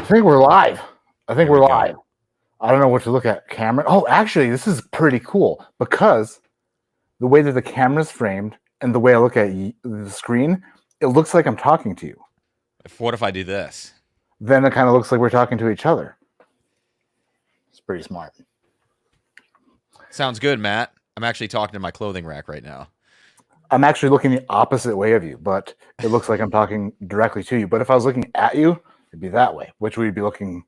think we're live. Here we go. I don't know what to look at. Camera. Oh, actually, this is pretty cool because the way that the camera's framed and the way I look at the screen, it looks like I'm talking to you. What if I do this? Then it kind of looks like we're talking to each other. It's pretty smart. Sounds good, Matt. I'm actually talking to my clothing rack right now. I'm actually looking the opposite way of you, but it looks like I'm talking directly to you. But if I was looking at you, it'd be that way, which we'd be looking.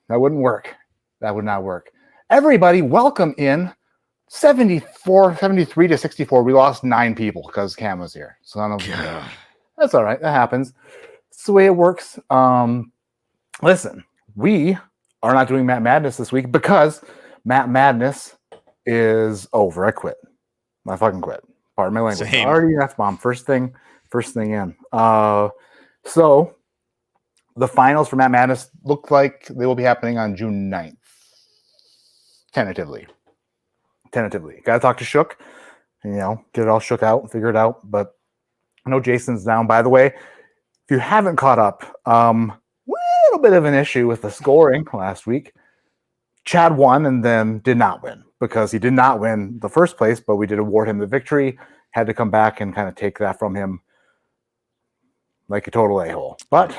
That wouldn't work. That would not work. Everybody, welcome in 73 to 64. We lost 9 people because Cam was here. So that's all right. That happens. It's the way it works. Listen, we are not doing Matt Madness this week because Matt Madness is over. I quit. I fucking quit. Pardon my language. Same. Already an F-bomb. First thing in. So the finals for Matt Madness look like they will be happening on June 9th. Tentatively. Gotta talk to Shook. Get it all shook out, figure it out. But I know Jason's down. By the way, if you haven't caught up, little bit of an issue with the scoring last week. Chad won and then did not win because he did not win the first place, but we did award him the victory. Had to come back and kind of take that from him like a total a-hole. But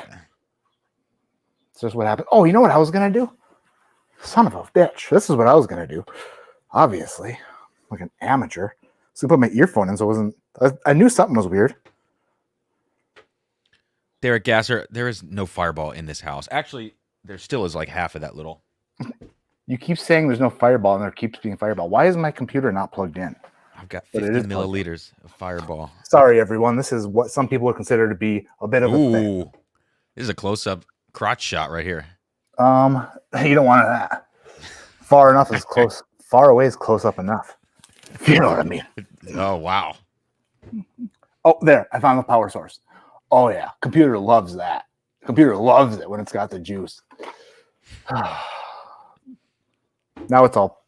it's just what happened. Oh, you know what I was going to do? Son of a bitch. This is what I was going to do. Obviously, like an amateur. So I put my earphone in so it wasn't... I knew something was weird. Derek Gasser, there is no fireball in this house. Actually, there still is like half of that little. You keep saying there's no fireball and there keeps being fireball. Why is my computer not plugged in? I've got 50 milliliters of fireball. Sorry, everyone. This is what some people would consider to be a bit of a thing. This is a close-up crotch shot right here. You don't want that. Far enough is close. Far away is close up enough. If you know what I mean. Oh, wow. Oh, there. I found the power source. Oh, yeah. Computer loves that. Computer loves it when it's got the juice. Now it's all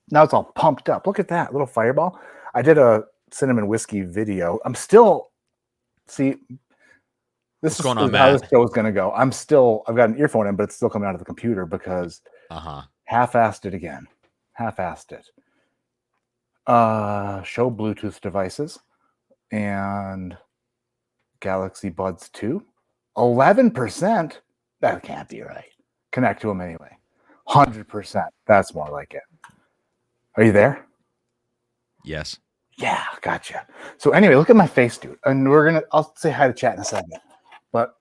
pumped up. Look at that little fireball. I did a cinnamon whiskey video. This What's going on, is Matt? how this show is going to go. I've got an earphone in, but it's still coming out of the computer because half-assed it again. Half-assed it. Show Bluetooth devices and Galaxy Buds 2. 11%? That can't be right. Connect to them anyway. 100%. That's more like it. Are you there? Yes. Yeah, gotcha. So anyway, look at my face, dude. And I'll say hi to chat in a second. But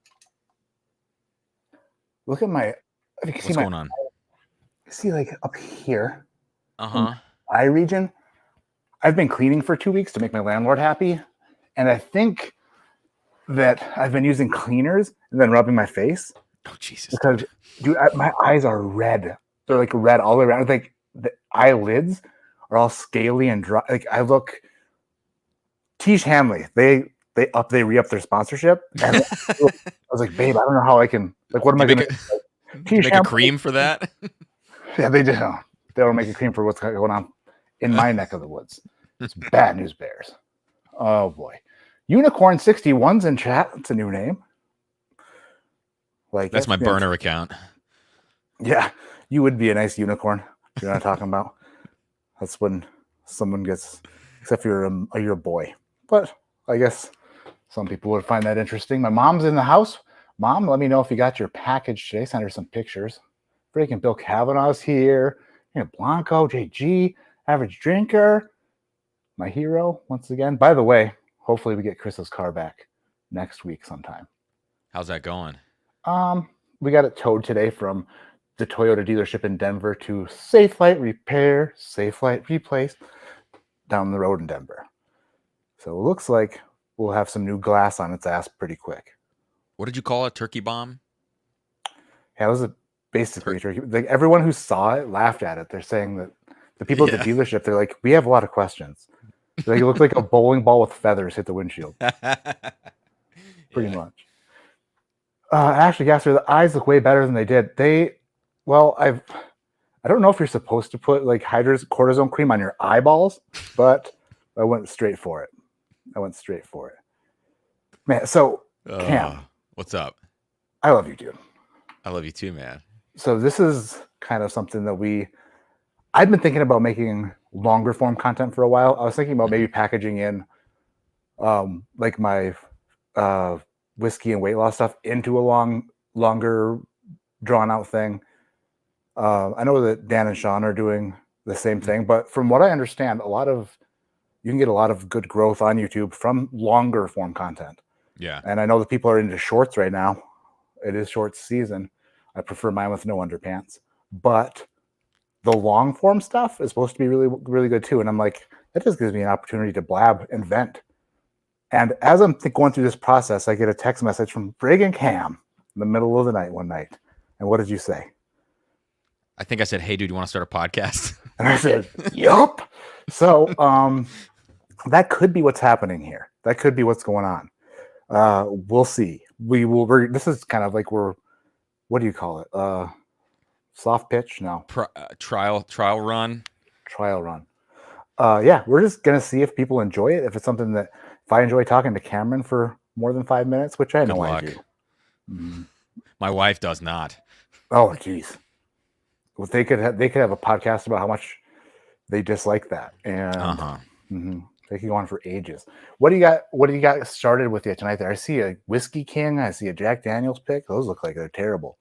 look at my, if you can see What's going on? See like up here. Uh-huh. Eye region. I've been cleaning for 2 weeks to make my landlord happy. And I think that I've been using cleaners and then rubbing my face. Oh, Jesus. Because, dude, my eyes are red. They're like red all the way around. Like the eyelids are all scaly and dry. Like I look. Tish Hamley, they re-up their sponsorship. And I was like, babe, I don't know how I can. Like, what am I going to make a cream for that? Yeah, they did. They'll make a cream for what's going on in my neck of the woods. It's bad news bears. Oh boy, Unicorn 61's in chat. It's a new name. Like that's my burner account. Yeah, you would be a nice unicorn. You know what I'm talking about? That's when someone gets, except you're a boy. But I guess some people would find that interesting. My mom's in the house. Mom, let me know if you got your package today. Send her some pictures. Freaking Bill Kavanaugh's here. Blanco, JG, Average Drinker, my hero once again. By the way, hopefully we get Chris's car back next week sometime. How's that going? We got it towed today from the Toyota dealership in Denver to Safe Flight Repair, Safe Flight Replace down the road in Denver. So it looks like we'll have some new glass on its ass pretty quick. What did you call it? Turkey bomb? Yeah, it was basically a turkey. Like everyone who saw it laughed at it. They're saying that the people at the dealership, they're like, we have a lot of questions. Like, it looked like a bowling ball with feathers hit the windshield. Pretty much. Actually, Gasser, the eyes look way better than they did. I don't know if you're supposed to put like cortisone cream on your eyeballs, but I went straight for it. Man, so Cam, what's up? I love you, dude. I love you too, man. So this is kind of something that I've been thinking about making longer form content for a while. I was thinking about maybe packaging in like my whiskey and weight loss stuff into a longer drawn out thing. I know that Dan and Sean are doing the same thing, but from what I understand, you can get a lot of good growth on YouTube from longer form content. Yeah. And I know that people are into shorts right now. It is shorts season. I prefer mine with no underpants, but the long form stuff is supposed to be really, really good too. And I'm like, that just gives me an opportunity to blab and vent. And as I'm going through this process, I get a text message from Brig and Cam in the middle of the night one night. And what did you say? I think I said, "Hey, dude, you want to start a podcast?" And I said, yup. So that could be what's happening here. That could be what's going on. We'll see. This is kind of like what do you call it? Soft pitch? No. Trial run. Trial run. Yeah, we're just going to see if people enjoy it. If I enjoy talking to Cameron for more than 5 minutes, which I know I do. My wife does not. Oh, geez. Well, they could have a podcast about how much they dislike that, and they could go on for ages. What do you got? What do you got started with you tonight? There, I see a Whiskey King. I see a Jack Daniel's pick. Those look like they're terrible.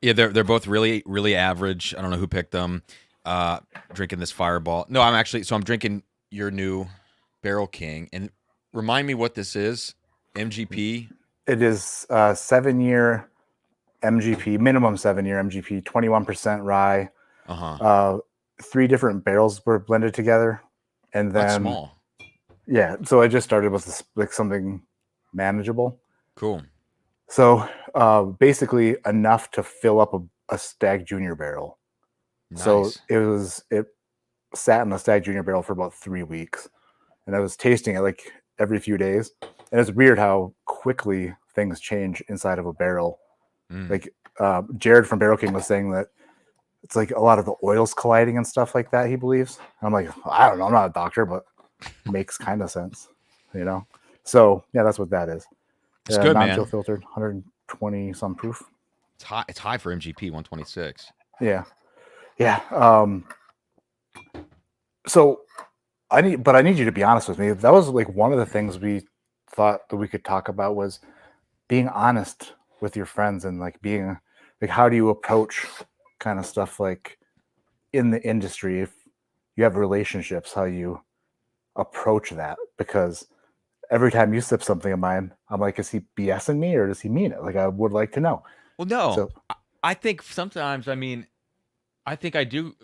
Yeah, they're both really, really average. I don't know who picked them. Drinking this Fireball. No, I'm drinking your new Barrel King. And remind me what this is. MGP. It is 7-year MGP, minimum 7-year MGP, 21% rye. 3 different barrels were blended together, and then that's small. Yeah, so I just started with like something manageable. Cool. So basically enough to fill up a Stag Junior barrel. Nice. So it sat in the Stag Junior barrel for about 3 weeks, and I was tasting it like every few days. And it's weird how quickly things change inside of a barrel. Like Jared from Barrel King was saying that it's like a lot of the oils colliding and stuff like that, he believes. And I'm like, I don't know, I'm not a doctor, but it makes kind of sense, you know? So yeah, that's what that is. It's good, man. Non-chill filtered, 120 some proof. It's high for MGP, 126. Yeah. So I need you to be honest with me. That was like one of the things we thought that we could talk about was being honest with your friends, and like being like, how do you approach kind of stuff like in the industry, if you have relationships, how you approach that? Because every time you sip something of mine, I'm like, is he BSing me or does he mean it? Like, I would like to know. Well, no, So, I think sometimes, I think I do.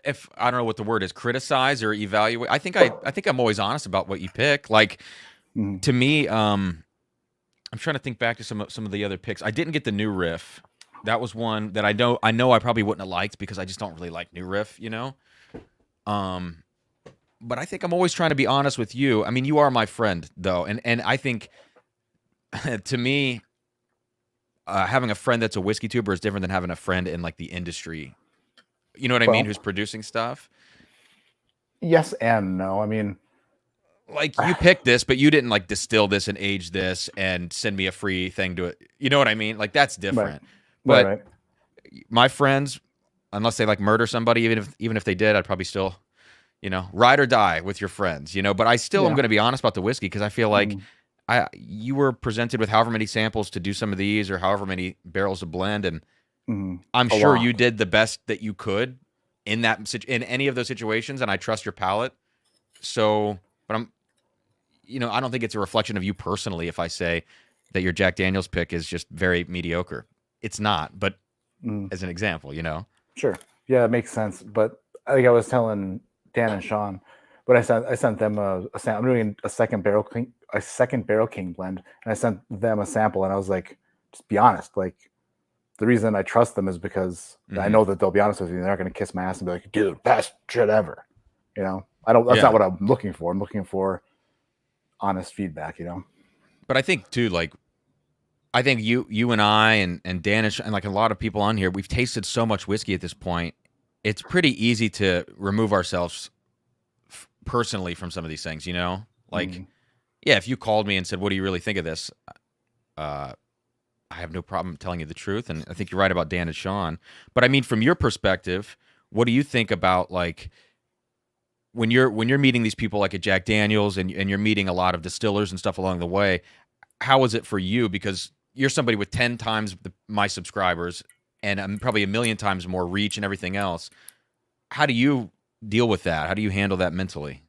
If I don't know what the word is, criticize or evaluate. I think I'm always honest about what you pick. Like to me, I'm trying to think back to some of the other picks. I didn't get the new riff. That was one that I know I probably wouldn't have liked because I just don't really like new riff, you know. But I think I'm always trying to be honest with you. I mean, you are my friend though, and I think to me, having a friend that's a whiskey tuber is different than having a friend in like the industry. You know what I mean? Who's producing stuff? Yes and no. I mean, like you picked this, but you didn't like distill this and age this and send me a free thing to it. You know what I mean? Like that's different. But my friends, unless they like murder somebody, even if they did, I'd probably still, you know, ride or die with your friends, you know. But I still am going to be honest about the whiskey because I feel like you were presented with however many samples to do some of these or however many barrels to blend, and I'm sure you did the best that you could in any of those situations, and I trust your palate. So, but I don't think it's a reflection of you personally if I say that your Jack Daniel's pick is just very mediocre. It's not, but as an example, you know. Sure. Yeah, it makes sense. But I think I was telling Dan and Sean, but I sent them a sample. I'm doing a second Barrel King blend, and I sent them a sample, and I was like, just be honest. Like, the reason I trust them is because I know that they'll be honest with you. They're not going to kiss my ass and be like, dude, best shit ever. You know, that's not what I'm looking for. I'm looking for honest feedback, you know. But I think too, like, I think you and I and Danish and like a lot of people on here, we've tasted so much whiskey at this point. It's pretty easy to remove ourselves personally from some of these things, you know. Like, yeah, if you called me and said, "What do you really think of this?" I have no problem telling you the truth, and I think you're right about Dan and Sean. But I mean, from your perspective, what do you think about like when you're meeting these people like at Jack Daniels and you're meeting a lot of distillers and stuff along the way? How is it for you? Because you're somebody with 10 times my subscribers and probably a million times more reach and everything else. How do you deal with that? How do you handle that mentally?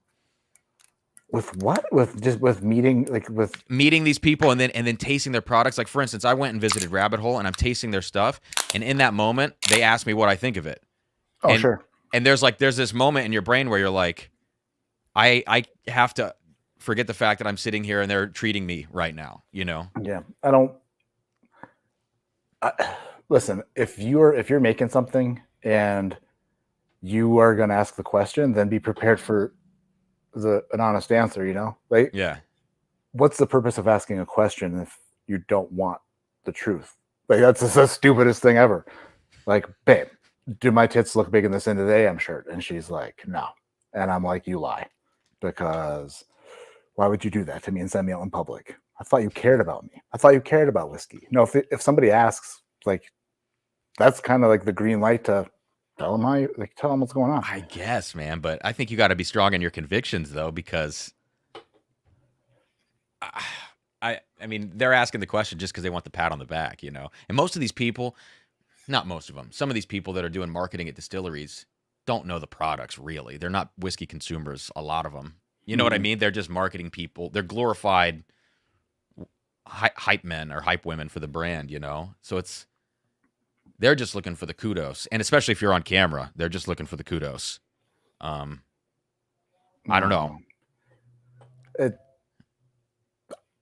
With what? With meeting, like with Meeting these people and then tasting their products. Like for instance, I went and visited Rabbit Hole and I'm tasting their stuff, and in that moment they ask me what I think of it. oh And sure. and there's this moment in your brain where you're like, I have to forget the fact that I'm sitting here and they're treating me right now, you know? Yeah, I don't. Listen, if you're making something and you are going to ask the question, then be prepared for an honest answer. You know, like Yeah. what's the purpose of asking a question if you don't want the truth? Like that's the stupidest thing ever. Like, babe, do my tits look big in this end of the AM shirt? And she's like, no. And I'm like, you lie, because why would you do that to me and send me out in public? I thought you cared about me. I thought you cared about whiskey. No, if somebody asks, like, that's kind of like the green light to tell them tell them what's going on. I guess, man, but I think you got to be strong in your convictions though, because I mean, they're asking the question just because they want the pat on the back, you know? And most of these people, not most of them, some of these people that are doing marketing at distilleries don't know the products really. They're not whiskey consumers, a lot of them. You know what I mean? They're just marketing people. They're glorified hype men or hype women for the brand, you know? So they're just looking for the kudos. And especially if you're on camera, they're just looking for the kudos. I don't know.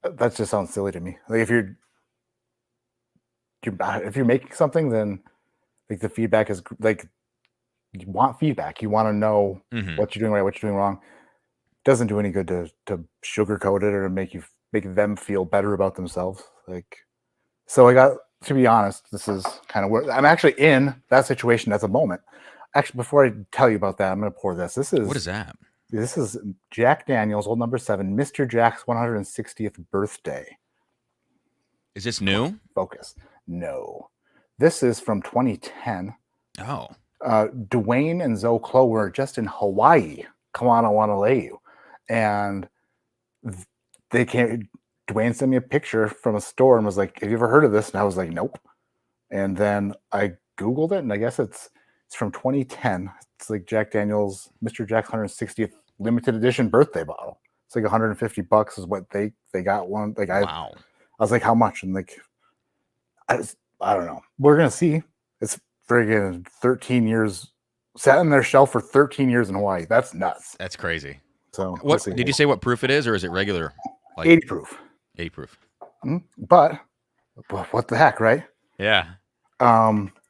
That just sounds silly to me. Like if you're making something, then like the feedback is like, you want feedback. You want to know what you're doing right, what you're doing wrong. It doesn't do any good to sugarcoat it or make them feel better about themselves. Like, so to be honest, this is kind of where I'm actually in that situation at the moment. Actually, before I tell you about that, I'm going to pour this. What is that? This is Jack Daniels, old number 7, Mr. Jack's 160th birthday. Is this new? Focus. No. This is from 2010. Oh. Dwayne and Zoe Clo were just in Hawaii, Kawana, and they came. Dwayne sent me a picture from a store and was like, "Have you ever heard of this?" And I was like, "Nope." And then I Googled it, and I guess it's from 2010. It's like Jack Daniels, Mr. Jack's 160th limited edition birthday bottle. It's like $150 is what they got one. Like wow. I was like, "How much?" And like, I don't know. We're gonna see. It's friggin' 13 years, sat in their shelf for 13 years in Hawaii. That's nuts. That's crazy. So what did you say? What proof it is, or is it regular? Like 80 proof. 80 proof. But what the heck, right? Yeah.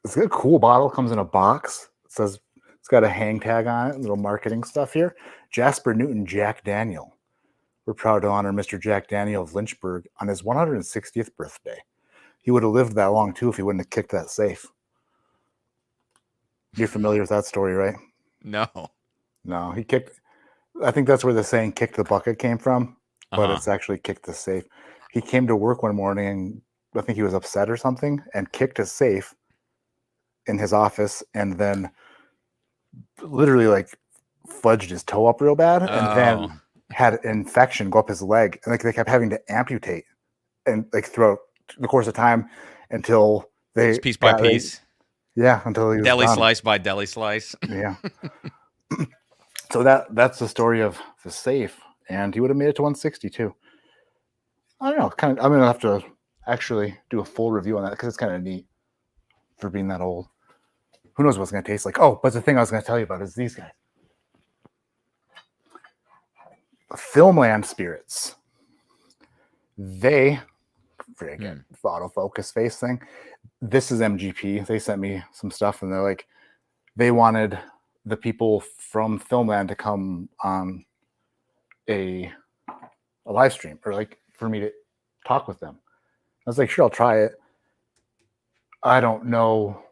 It's a cool bottle. Comes in a box. It says it's got a hang tag on it. Little marketing stuff here. Jasper Newton Jack Daniel. We're proud to honor Mr. Jack Daniel of Lynchburg on his 160th birthday. He would have lived that long too if he wouldn't have kicked that safe. You're familiar with that story, right? No. No, he kicked. I think that's where the saying "kicked the bucket" came from, but it's actually "kicked the safe." He came to work one morning, and I think he was upset or something, and kicked a safe in his office, and then literally like fudged his toe up real bad, and then had an infection go up his leg, and like they kept having to amputate, and like throughout the course of time until they piece by piece. Until he was deli done. Slice by deli slice. Yeah. So that's the story of the safe, and he would have made it to 160 too. I don't know. I'm gonna have to actually do a full review on that because it's kind of neat for being that old. Who knows what it's gonna taste like? Oh, but the thing I was gonna tell you about is these guys, Filmland Spirits. They autofocus face thing. This is MGP. They sent me some stuff, and they're like, they wanted the people from Filmland to come on a live stream, or like for me to talk with them. I was like, sure, I'll try it. I don't know.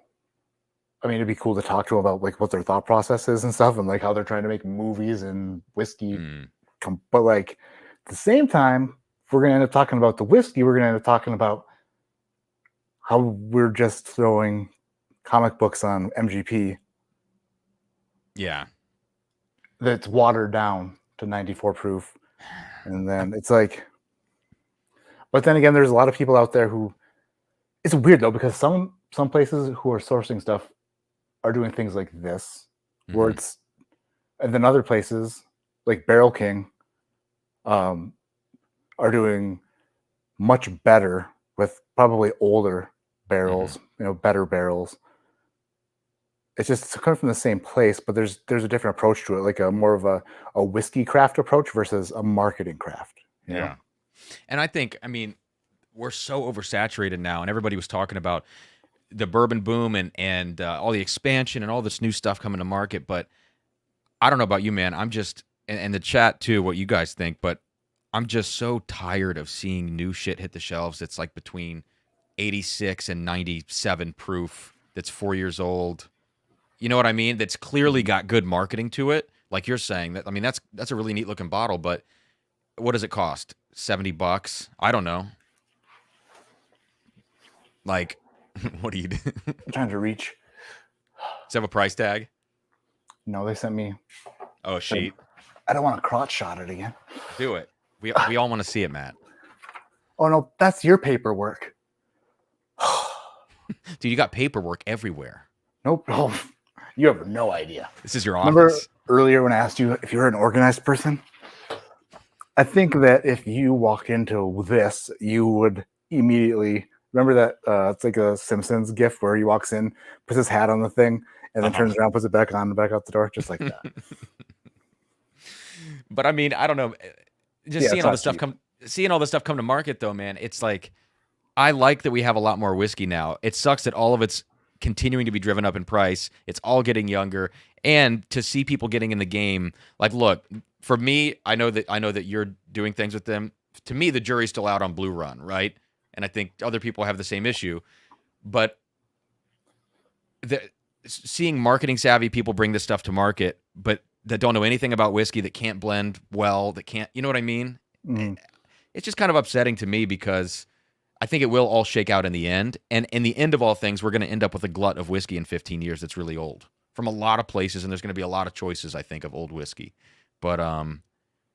I mean, it'd be cool to talk to them about like what their thought process is and stuff, and like how they're trying to make movies and whiskey. But like at the same time, if we're gonna end up talking about the whiskey, we're gonna end up talking about how we're just throwing comic books on MGP Yeah. that's watered down to 94 proof. And then it's like, but then again, there's a lot of people out there who, it's weird though, because some places who are sourcing stuff are doing things like this, where it's, and then other places like Barrel King are doing much better with probably older barrels, better barrels. It's just coming from the same place, but there's a different approach to it, like a more of a whiskey craft approach versus a marketing craft. You know? And I think, I mean, we're so oversaturated now, and everybody was talking about the bourbon boom and all the expansion and all this new stuff coming to market. But I don't know about you, man. I'm just, and the chat too, what you guys think, but I'm just so tired of seeing new shit hit the shelves. It's like between 86 and 97 proof. That's 4 years old. You know what I mean? That's clearly got good marketing to it. Like you're saying that. I mean, that's a really neat looking bottle, but what does it cost? $70? I don't know. Like, what do you do? I'm trying to reach. Does it have a price tag? No, they sent me. Oh, a sheet. I don't want to crotch shot it again. Do it. We all want to see it, Matt. Oh no, that's your paperwork. Dude, you got paperwork everywhere. Nope. Oh, you have no idea. This is your Remember office. earlier when I asked you if you're an organized person? I think that if you walk into this, you would immediately remember that it's like a Simpsons gif where he walks in, puts his hat on the thing, and then turns around, puts it back on, and back out the door, just like that. But I mean, I don't know. Just seeing all this stuff come to market, though, man. It's like, I like that we have a lot more whiskey now. It sucks that all of it's continuing to be driven up in price. It's all getting younger, and to see people getting in the game. Like, look, for me, I know that you're doing things with them. To me, the jury's still out on Blue Run, right? And I think other people have the same issue. But seeing marketing savvy people bring this stuff to market, but that don't know anything about whiskey, that can't blend well, that can't, you know what I mean? It's just kind of upsetting to me, because I think it will all shake out in the end. And in the end of all things, we're going to end up with a glut of whiskey in 15 years that's really old from a lot of places. And there's going to be a lot of choices, I think, of old whiskey. But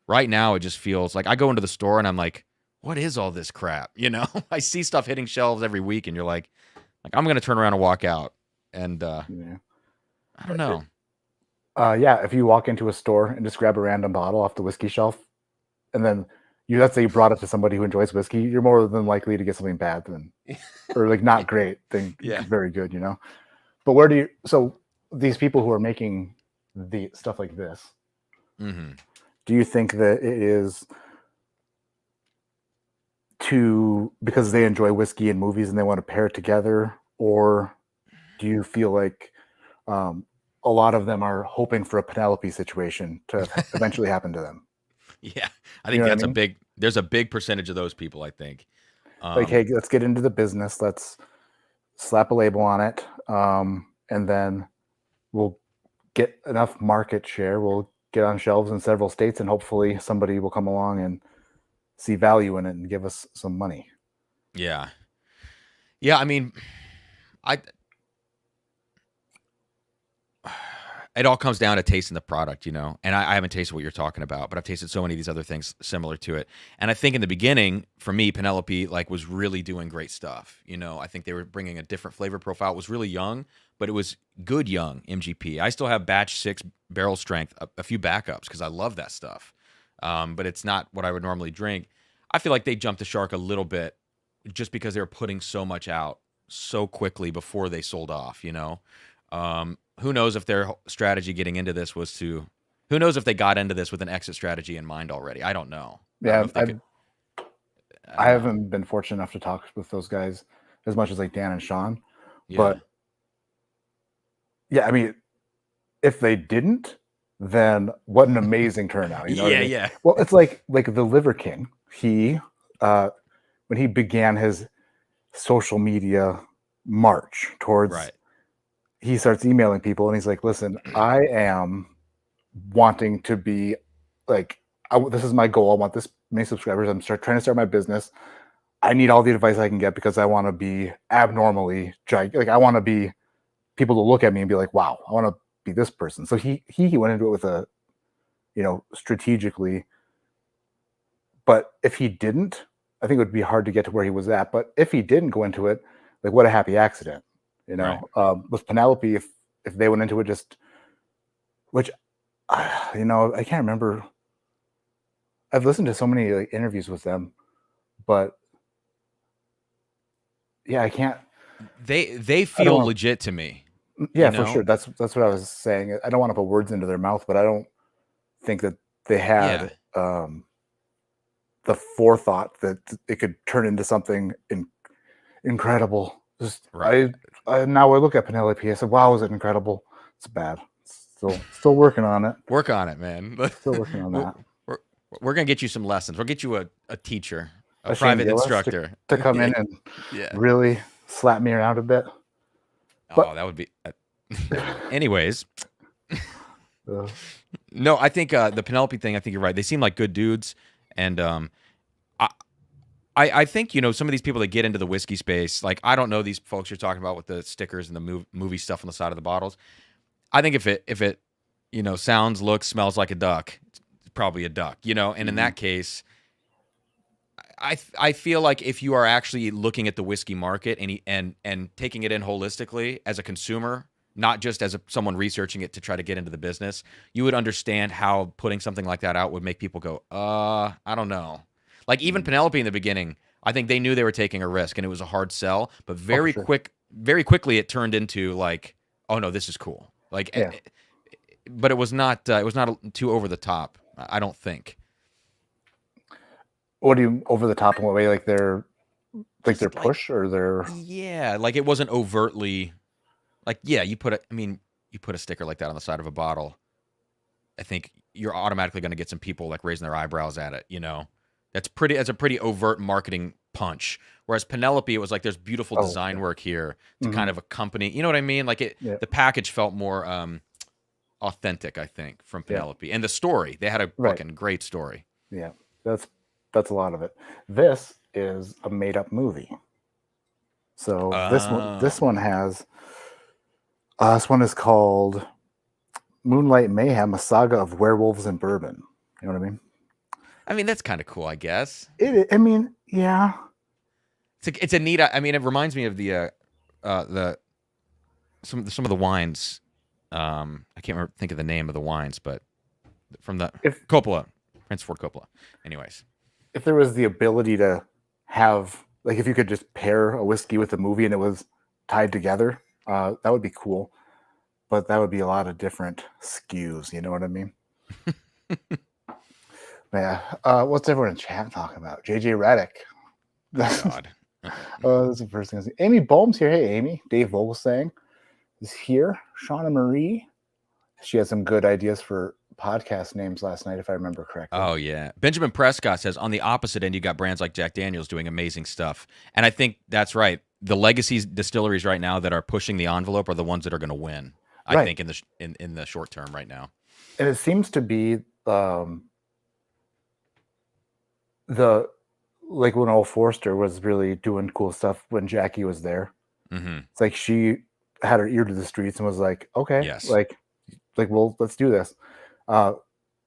right now, it just feels like I go into the store and I'm like, what is all this crap? You know, I see stuff hitting shelves every week, and you're like I'm going to turn around and walk out. And I don't know. Yeah, if you walk into a store and just grab a random bottle off the whiskey shelf, and then let's say you brought it to somebody who enjoys whiskey, you're more than likely to get something bad than, or like not great thing. Yeah, very good, you know. But so these people who are making the stuff like this, do you think that it is because they enjoy whiskey and movies and they want to pair it together, or do you feel like a lot of them are hoping for a Penelope situation to eventually happen to them? Yeah, I think there's a big percentage of those people, I think. Like, hey, let's get into the business. Let's slap a label on it. And then we'll get enough market share. We'll get on shelves in several states, and hopefully somebody will come along and see value in it and give us some money. Yeah. Yeah, I mean, it all comes down to tasting the product, you know. And I haven't tasted what you're talking about, but I've tasted so many of these other things similar to it. And I think in the beginning, for me, Penelope was really doing great stuff. You know, I think they were bringing a different flavor profile. It was really young, but it was good young MGP. I still have batch 6 barrel strength, a few backups, because I love that stuff. But it's not what I would normally drink. I feel like they jumped the shark a little bit just because they were putting so much out so quickly before they sold off, you know. Who knows if their strategy getting into this was who knows if they got into this with an exit strategy in mind already. I don't know. Yeah, I haven't been fortunate enough to talk with those guys as much as like Dan and Sean. Yeah. But yeah, I mean, if they didn't, then what an amazing turnout. You know what I mean? Yeah. Well, it's like the Liver King. He when he began his social media march towards he starts emailing people, and he's like, listen, I am wanting to be like, this is my goal. I want this many subscribers. I'm trying to start my business. I need all the advice I can get because I want to be abnormally like I want to be people to look at me and be like, wow, I want to be this person. So he went into it with a, strategically. But if he didn't, I think it would be hard to get to where he was at. But if he didn't go into it, like what a happy accident, Right. With Penelope, if they went into it just, which, I can't remember. I've listened to so many like interviews with them, but yeah, I can't. They feel legit to me. Yeah, for sure. That's what I was saying. I don't want to put words into their mouth, but I don't think that they had the forethought that it could turn into something incredible. Just right. I now I look at Penelope. I said, "Wow, is it incredible?" It's bad. Still working on it. Work on it, man. Still working on that. We're gonna get you some lessons. We'll get you a teacher, a Shane private Gillis instructor to come in and really slap me around a bit. But, that would be. Anyways, no, I think the Penelope thing. I think you're right. They seem like good dudes, and I think some of these people that get into the whiskey space, like I don't know these folks you're talking about with the stickers and the movie stuff on the side of the bottles. I think if it sounds, looks, smells like a duck, it's probably a duck, and in that case, I feel like if you are actually looking at the whiskey market and taking it in holistically as a consumer, not just as someone researching it to try to get into the business, you would understand how putting something like that out would make people go, I don't know. Like even Penelope in the beginning, I think they knew they were taking a risk and it was a hard sell, but very quickly it turned into like, oh no, this is cool. Like, but it was not too over the top. I don't think. What do you over the top in what way? Like their push or their like it wasn't overtly like you put a sticker like that on the side of a bottle. I think you're automatically going to get some people like raising their eyebrows at it. That's a pretty overt marketing punch. Whereas Penelope, it was like there's beautiful design work here to kind of accompany. You know what I mean? Like the package felt more authentic, I think, from Penelope and the story. They had a fucking great story. Yeah, that's a lot of it. This is a made up movie. So this one is called Moonlight Mayhem: A Saga of Werewolves and Bourbon. You know what I mean? I mean, that's kind of cool, I guess. I mean, yeah. It's a neat. I mean, it reminds me of the some of the wines. I can't think of the name of the wines, but from the Coppola, Francis Ford Coppola. Anyways, if there was the ability to have, like, if you could just pair a whiskey with a movie and it was tied together, that would be cool. But that would be a lot of different skews. You know what I mean? Yeah. What's everyone in chat talking about? JJ Redick. God. Oh, that's the first thing I see. Amy Bohm's here. Hey, Amy. Dave Vogelsang is here. Shauna Marie. She had some good ideas for podcast names last night, if I remember correctly. Oh, yeah. Benjamin Prescott says, on the opposite end, you got brands like Jack Daniels doing amazing stuff. And I think that's right. The legacy distilleries right now that are pushing the envelope are the ones that are going to win, I think, in the short term right now. And it seems to be like when Old Forster was really doing cool stuff when Jackie was there. Mm-hmm. It's like she had her ear to the streets and was like, okay, yes. like, well, let's do this.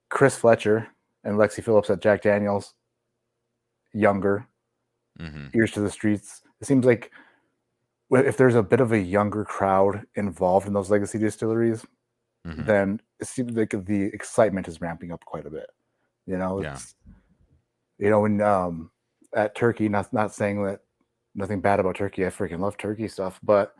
Chris Fletcher and Lexi Phillips at Jack Daniels, younger, ears to the streets. It seems like if there's a bit of a younger crowd involved in those legacy distilleries, then it seems like the excitement is ramping up quite a bit. It's, when at Turkey, not saying that nothing bad about Turkey. I freaking love Turkey stuff, but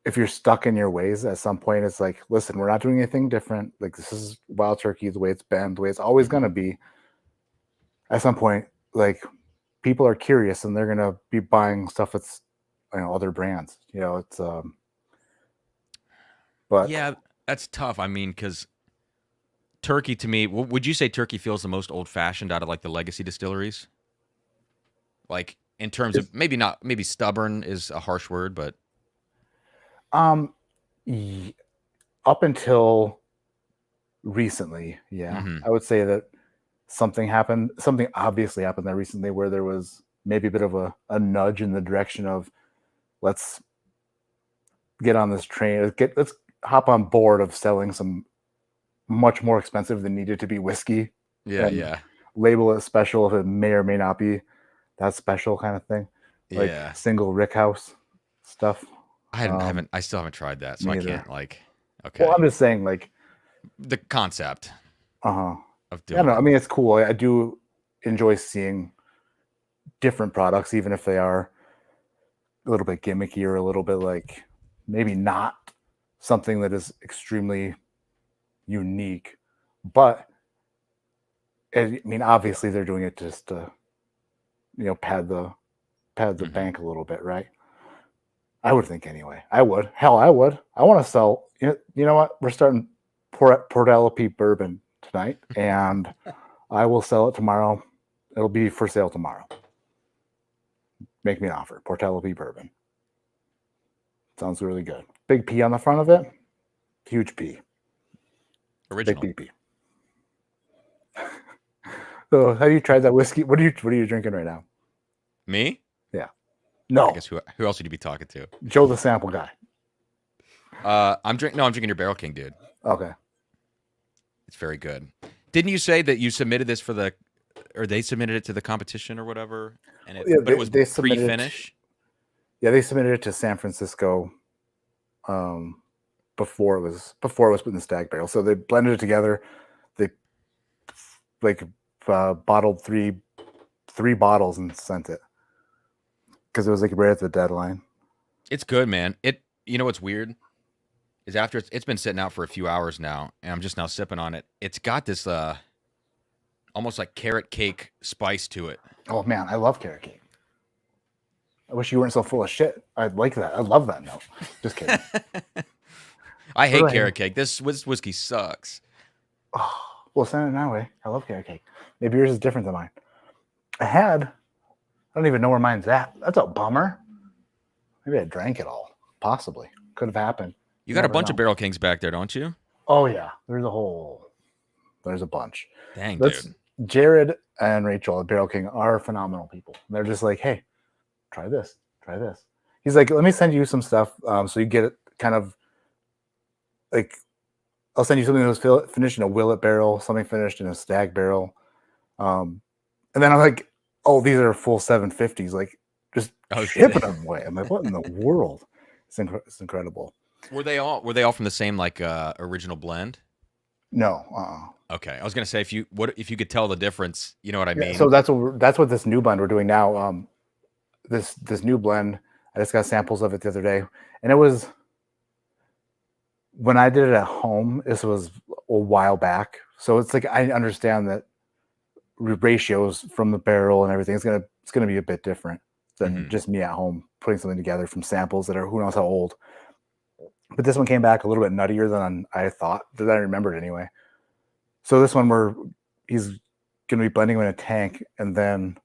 if you're stuck in your ways at some point, it's like, listen, we're not doing anything different. Like, this is Wild Turkey, the way it's been, the way it's always going to be. At some point, like, people are curious and they're going to be buying stuff that's, other brands. It's but yeah, that's tough. I mean, because Turkey, to me, would you say Turkey feels the most old-fashioned out of like the legacy distilleries? Like in terms of maybe stubborn is a harsh word, but up until recently, I would say that something obviously happened there recently where there was maybe a bit of a nudge in the direction of let's get on this train. Let's hop on board of selling some much more expensive than needed to be whiskey. Yeah, And yeah, label it special if it may or may not be that special kind of thing. Like yeah. single rickhouse stuff. I still haven't tried that, so Me I either. can't like. Well, Okay, I'm just saying, like, the concept uh-huh. of I don't doing know. I it. mean, it's cool. I do enjoy seeing different products, even if they are a little bit gimmicky or a little bit like maybe not something that is extremely unique. But I mean, obviously, they're doing it just to pad the Hmm. bank a little bit, right? I would think anyway. I would. Hell, I would. I want to sell. You know what? We're starting Port Bourbon tonight, and I will sell it tomorrow. It'll be for sale tomorrow. Make me an offer. Portello Bourbon. Sounds really good. Big P on the front of it. Huge P. Original. Big PP. So, have you tried that whiskey? What are you drinking right now? Me? Yeah. I No. guess who else would you be talking to? Joe the sample guy. I'm drinking your Barrel King, dude. Okay. It's very good. Didn't you say that you submitted this or they submitted it to the competition or whatever? Yeah, but it was they submitted pre-finish. Yeah, they submitted it to San Francisco before it was put in the stag barrel. So they blended it together. They like bottled three bottles and sent it because it was like right at the deadline. It's good, man. You know what's weird is after it's been sitting out for a few hours now, and I'm just now sipping on it. It's got this almost like carrot cake spice to it. Oh man, I love carrot cake. I wish you weren't so full of shit. I'd like that. I love that note. Just kidding. I hate Right. carrot cake. This whiskey sucks. Oh, well, send it that way. I love carrot cake. Maybe yours is different than mine. I don't even know where mine's at. That's a bummer. Maybe I drank it all. Possibly. Could have happened. You got a bunch of Barrel Kings back there, don't you? Oh, yeah. There's a bunch. Dang, dude. Jared and Rachel at Barrel King are phenomenal people. They're just like, hey, try this. He's like, let me send you some stuff so you get it kind of like, I'll send you something that was finished in a Willet barrel, something finished in a Stag barrel. And then I'm like, oh, these are full 750s. Like, just shipping them away. I'm like, what in the world? It's incredible. Were they all from the same like original blend? No. Okay, I was gonna say if you could tell the difference, you know what I mean. So that's what this new blend we're doing now. This new blend, I just got samples of it the other day, and it was when I did it at home. This was a while back, so it's like I understand that ratios from the barrel and everything it's gonna be a bit different than just me at home putting something together from samples that are who knows how old. But this one came back a little bit nuttier than I thought, that I remembered anyway. So this one he's going to be blending them in a tank and then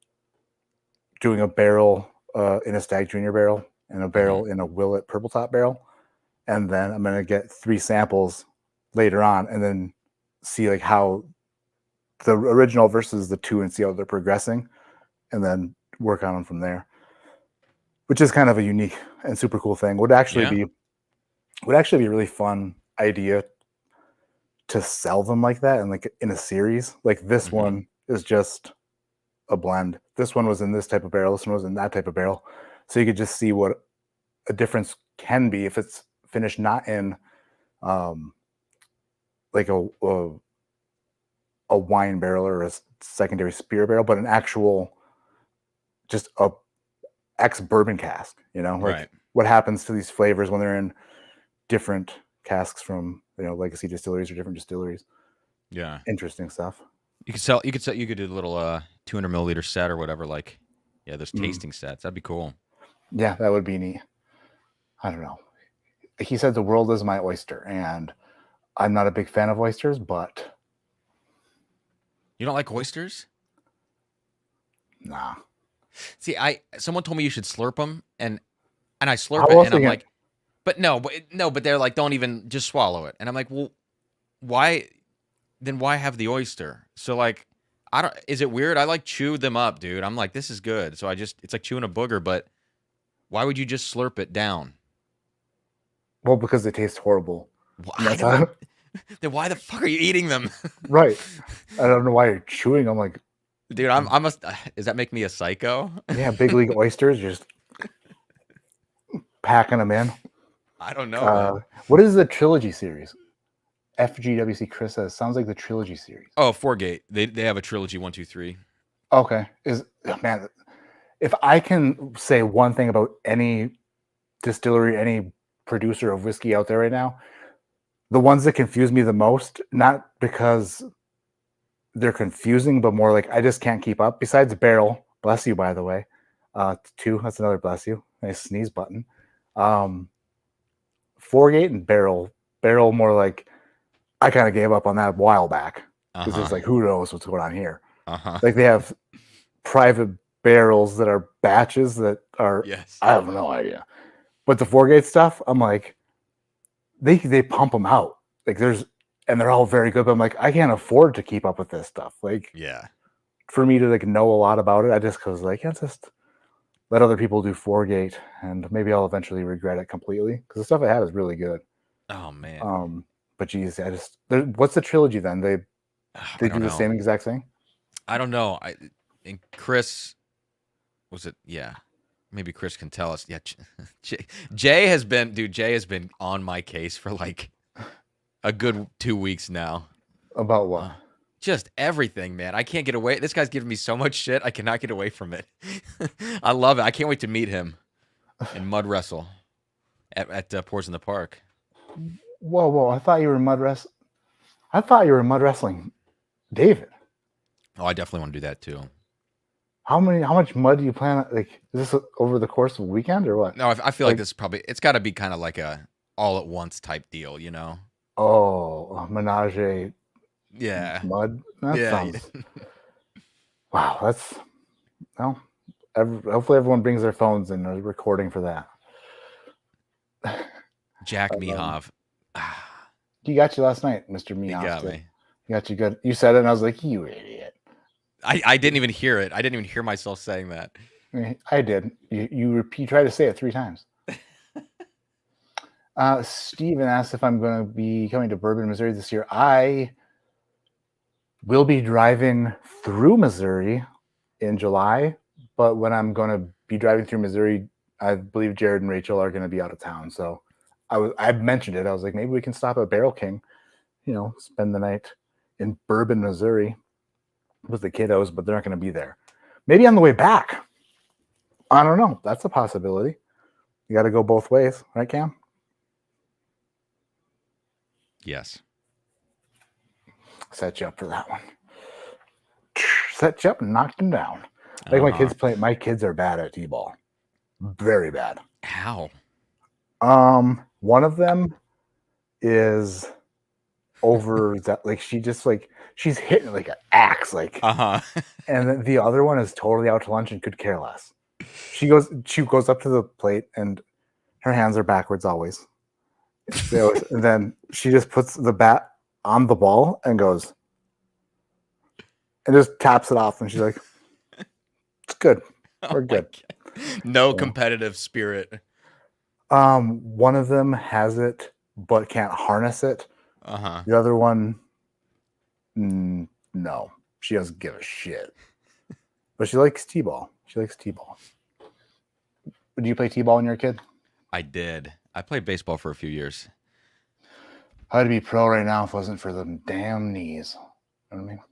doing a barrel in a Stag Junior barrel and a barrel in a Willet Purple Top barrel. And then I'm going to get 3 samples later on and then see like how the original versus the 2 and see how they're progressing and then work on them from there, which is kind of a unique and super cool thing. Would actually be a really fun idea to sell them like that and like in a series. Like this one is just a blend. This one was in this type of barrel. This one was in that type of barrel. So you could just see what a difference can be if it's finished not in like a wine barrel or a secondary spirit barrel, but an actual just a ex bourbon cask, like what happens to these flavors when they're in different casks from legacy distilleries or different distilleries. Yeah, interesting stuff. You could do a little 200 milliliter set or whatever. Like, yeah, there's tasting sets. That'd be cool. Yeah, that would be neat. I don't know. He said the world is my oyster, and I'm not a big fan of oysters, but you don't like oysters? Nah. See, someone told me you should slurp them, and I slurp it, and I'm like, but they're like, don't even just swallow it, and I'm like, well, why? Then why have the oyster? So like, I don't. Is it weird? I like chew them up, dude. I'm like, this is good. So it's like chewing a booger, but why would you just slurp it down? Well, because they taste horrible. I don't. Then why the fuck are you eating them? Right. I don't know why you're chewing. I'm like, dude, I must. Does that make me a psycho? Yeah, big league oysters, just packing them in. I don't know. What is the trilogy series? FGWC Chris says sounds like the trilogy series. Oh, Fourgate. They have a trilogy 1, 2, 3. Okay. Man, if I can say one thing about any distillery, any producer of whiskey out there right now, the ones that confuse me the most, not because they're confusing, but more like I just can't keep up. Besides Barrel, bless you, by the way. 2, that's another bless you. Nice sneeze button. Fourgate and Barrel. Barrel more like I kind of gave up on that a while back because it's like, who knows what's going on here? Like they have private barrels that are batches that are, I have no idea. But the Fourgate stuff, I'm like, they pump them out. Like and they're all very good, but I'm like, I can't afford to keep up with this stuff. Like, for me to like know a lot about it, I just goes like, just let other people do Fourgate, and maybe I'll eventually regret it completely because the stuff I have is really good. Oh man. But geez, what's the trilogy then? They do the same exact thing? I don't know. And Chris, was it? Yeah. Maybe Chris can tell us. Yeah. Jay has been on my case for like a good 2 weeks now. About what? Just everything, man. I can't get away. This guy's giving me so much shit. I cannot get away from it. I love it. I can't wait to meet him and mud wrestle at Pours in the Park. Whoa! I thought you were mud wrestling, David. Oh, I definitely want to do that too. How much mud do you plan on? Like, is this over the course of a weekend or what? No, I feel like this is it's got to be kind of like a all at once type deal, you know? Oh, menage. Yeah. Mud. That sounds. Wow, hopefully everyone brings their phones and is recording for that. Jack Mihov. He got you last night, Mr. Mihov. He got me. He got you good. You said it, and I was like, you idiot. I didn't even hear it. I didn't even hear myself saying that. I did. You tried to say it 3 times. Steven asked if I'm going to be coming to Bourbon, Missouri this year. I will be driving through Missouri in July, but when I'm going to be driving through Missouri, I believe Jared and Rachel are going to be out of town. So I mentioned it. I was like, maybe we can stop at Barrel King, spend the night in Bourbon, Missouri with the kiddos, but they're not going to be there. Maybe on the way back. I don't know. That's a possibility. You got to go both ways, right, Cam? Yes. Set you up for that one. Set you up and knocked him down. Like my kids are bad at t-ball. Very bad. How? One of them is over that, like she's hitting like an axe, like and then the other one is totally out to lunch and could care less. She goes up to the plate and her hands are backwards always. And then she just puts the bat on the ball and goes and just taps it off, and she's like, it's good. We're good. No competitive spirit. One of them has it but can't harness it. The other one, no, she doesn't give a shit. But she likes t-ball. Did you play t-ball when you were a kid? I did. I played baseball for a few years. I'd be pro right now if it wasn't for the damn knees. You know what I mean?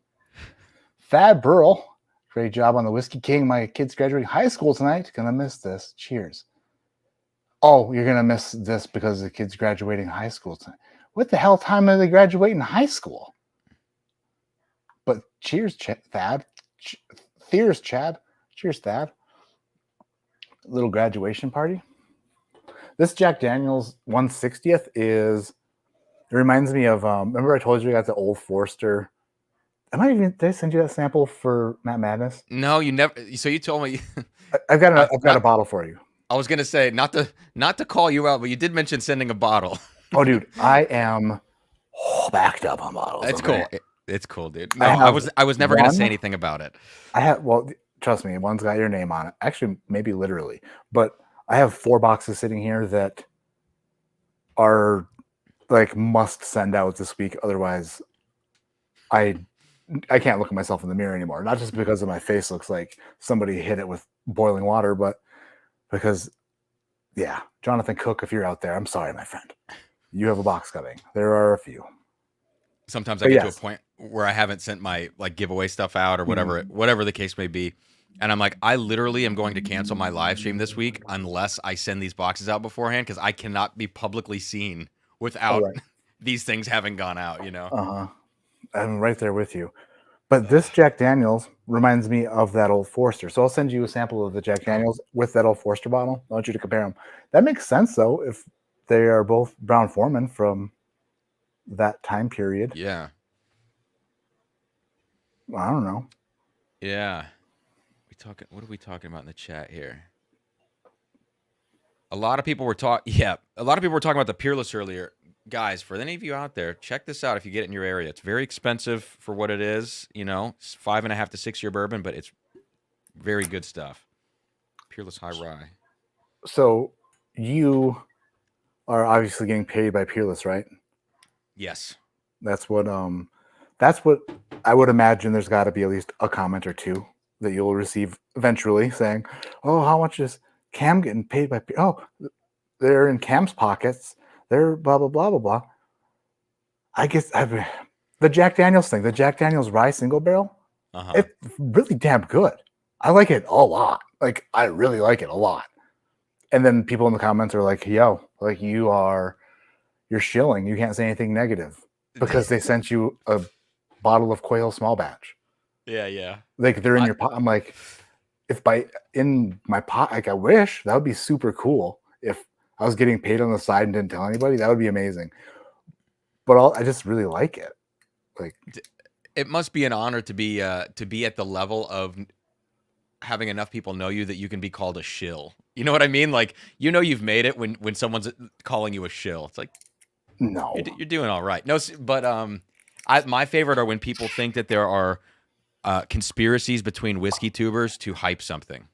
Fab Burl, great job on the Whiskey King. My kid's graduating high school tonight. Gonna miss this. Cheers. Oh, you're gonna miss this because the kid's graduating high school tonight. What the hell time are they graduating high school? But cheers, Thad. Cheers, Chad. Cheers, Thad. Little graduation party. This Jack Daniel's 160th it reminds me of, remember I told you I got the Old Forester. Did I send you that sample for Matt Madness? No, you never. So you told me. I've got a bottle for you. I was gonna say not to call you out, but you did mention sending a bottle. Oh, dude, I am backed up on bottles. That's cool. It's cool, dude. No, I was never gonna say anything about it. Well, trust me, one's got your name on it. Actually, maybe literally, but I have 4 boxes sitting here that are like must send out this week. Otherwise, I can't look at myself in the mirror anymore. Not just because of my face looks like somebody hit it with boiling water, but because, yeah, Jonathan Cook, if you're out there, I'm sorry, my friend. You have a box coming. There are a few. Sometimes I get to a point where I haven't sent my like giveaway stuff out or whatever the case may be. And I'm like, I literally am going to cancel my live stream this week unless I send these boxes out beforehand, because I cannot be publicly seen without these things having gone out, you know? Uh-huh. I'm right there with you. But this Jack Daniels reminds me of that Old Forester. So I'll send you a sample of the Jack Daniels with that Old Forester bottle. I want you to compare them. That makes sense, though, if they are both Brown Foreman from that time period. Yeah. I don't know. Yeah. What are we talking about in the chat here? A lot of people were talking about the Peerless earlier. Guys, for any of you out there, check this out if you get it in your area. It's very expensive for what it is, you know. It's 5.5 to 6 year bourbon, but it's very good stuff. Peerless High Rye. So you are obviously getting paid by Peerless, right? Yes. That's what I would imagine. There's got to be at least a comment or two that you'll receive eventually saying, "Oh, how much is Cam getting paid by? Oh, they're in Cam's pockets. They're blah blah blah blah blah." I guess the Jack Daniels thing, the Jack Daniels Rye Single Barrel, it's really damn good. I like it a lot. Like, I really like it a lot. And then people in the comments are like, "Yo, like you're shilling. You can't say anything negative because they sent you a bottle of Quail small batch." Yeah. Like, they're in your pot. I'm like, in my pot, like, I wish that would be super cool if I was getting paid on the side and didn't tell anybody. That would be amazing. But I just really like it. Like, it must be an honor to be at the level of having enough people know you that you can be called a shill. You know what I mean? Like, you know, you've made it when someone's calling you a shill. It's like, no, you're doing all right. No, but my favorite are when people think that there are conspiracies between whiskey tubers to hype something.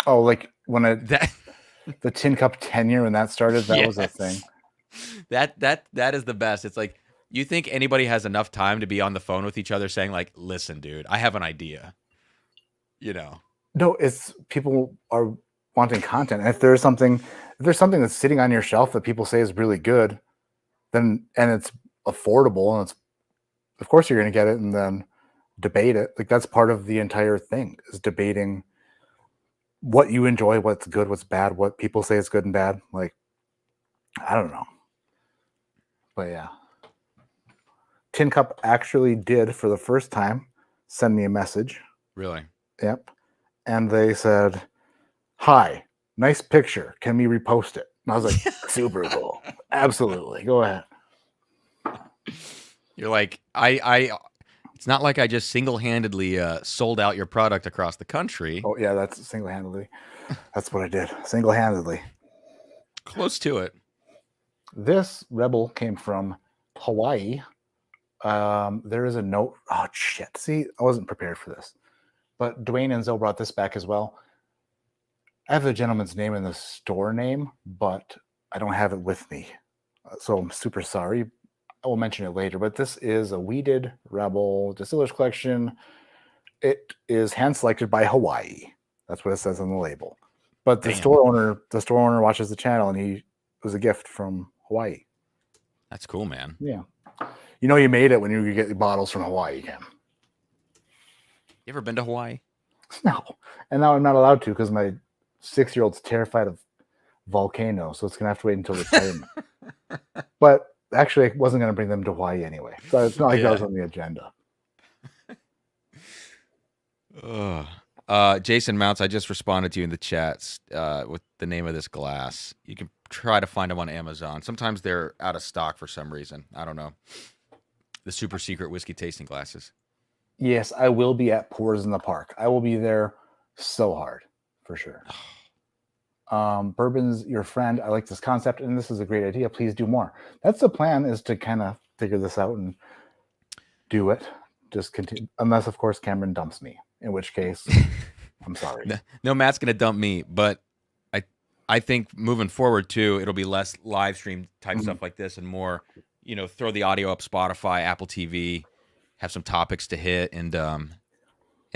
Oh, like when the Tin Cup tenure, when that started, that was a thing. That is the best. It's like, you think anybody has enough time to be on the phone with each other saying like, "Listen, dude, I have an idea." You know. No, it's people are wanting content. And if there's something that's sitting on your shelf that people say is really good, then and it's affordable, and of course you're going to get it and then debate it. Like, that's part of the entire thing, is debating what you enjoy, what's good, what's bad, what people say is good and bad. Like, I don't know. But yeah. Tin Cup actually did, for the first time, send me a message. Really? Yep. And they said, "Hi, nice picture. Can we repost it?" And I was like, super cool. Absolutely. Go ahead. You're like, it's not like I just single-handedly sold out your product across the country. Oh, yeah, that's single-handedly. That's what I did. Single-handedly. Close to it. This Rebel came from Hawaii. There is a note. Oh, shit. See, I wasn't prepared for this. But Dwayne and Zoe brought this back as well. I have the gentleman's name in the store name, but I don't have it with me. So I'm super sorry. I will mention it later. But this is a Weeded Rebel Distillers Collection. It is hand-selected by Hawaii. That's what it says on the label. But the store owner watches the channel, and it was a gift from Hawaii. That's cool, man. Yeah. You know you made it when you get the bottles from Hawaii, Cam. You ever been to Hawaii? No. And now I'm not allowed to because my 6-year-old's terrified of volcanoes, so it's going to have to wait until retirement. But actually, I wasn't going to bring them to Hawaii anyway. So it's not like that was on the agenda. Jason Mounts, I just responded to you in the chats with the name of this glass. You can try to find them on Amazon. Sometimes they're out of stock for some reason. I don't know. The super secret whiskey tasting glasses. Yes, I will be at Pours in the Park. I will be there so hard, for sure. Bourbon's your friend. I like this concept, and this is a great idea. Please do more. That's the plan, is to kind of figure this out and do it. Just continue, unless of course Cameron dumps me, in which case I'm sorry. No, Matt's gonna dump me, but I think moving forward too, it'll be less live stream type stuff like this and more, throw the audio up Spotify, Apple TV, have some topics to hit, and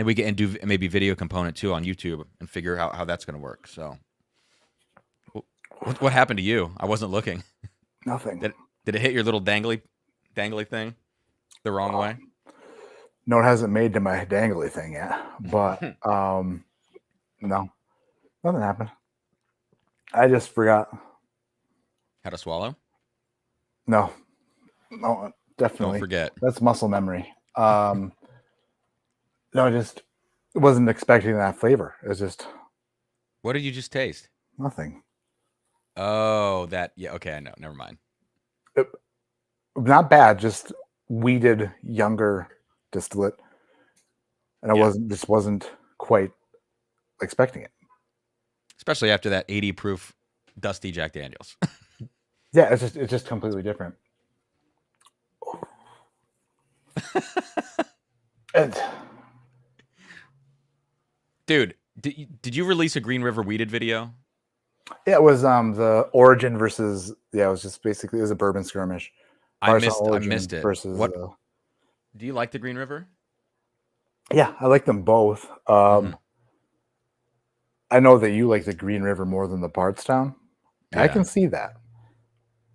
we get and do maybe video component too on YouTube and figure out how that's gonna work. So, what happened to you? I wasn't looking. Nothing. Did it hit your little dangly thing the wrong way? No, it hasn't made to my dangly thing yet, but no, nothing happened. I just forgot how to swallow. No, definitely don't forget. That's muscle memory. No, I just wasn't expecting that flavor. It's just. What did you just taste? Nothing. Oh, yeah. Okay, I know. Never mind. Not bad. Just weeded, younger distillate, and I wasn't quite expecting it. Especially after that 80 proof dusty Jack Daniels. Yeah, it's just completely different. Dude, did you release a Green River weeded video? Yeah, it was the origin versus it was just basically it was a bourbon skirmish. I missed it. Versus what? Do you like the Green River? Yeah, I like them both. I know that you like the Green River more than the Bardstown. Yeah. I can see that.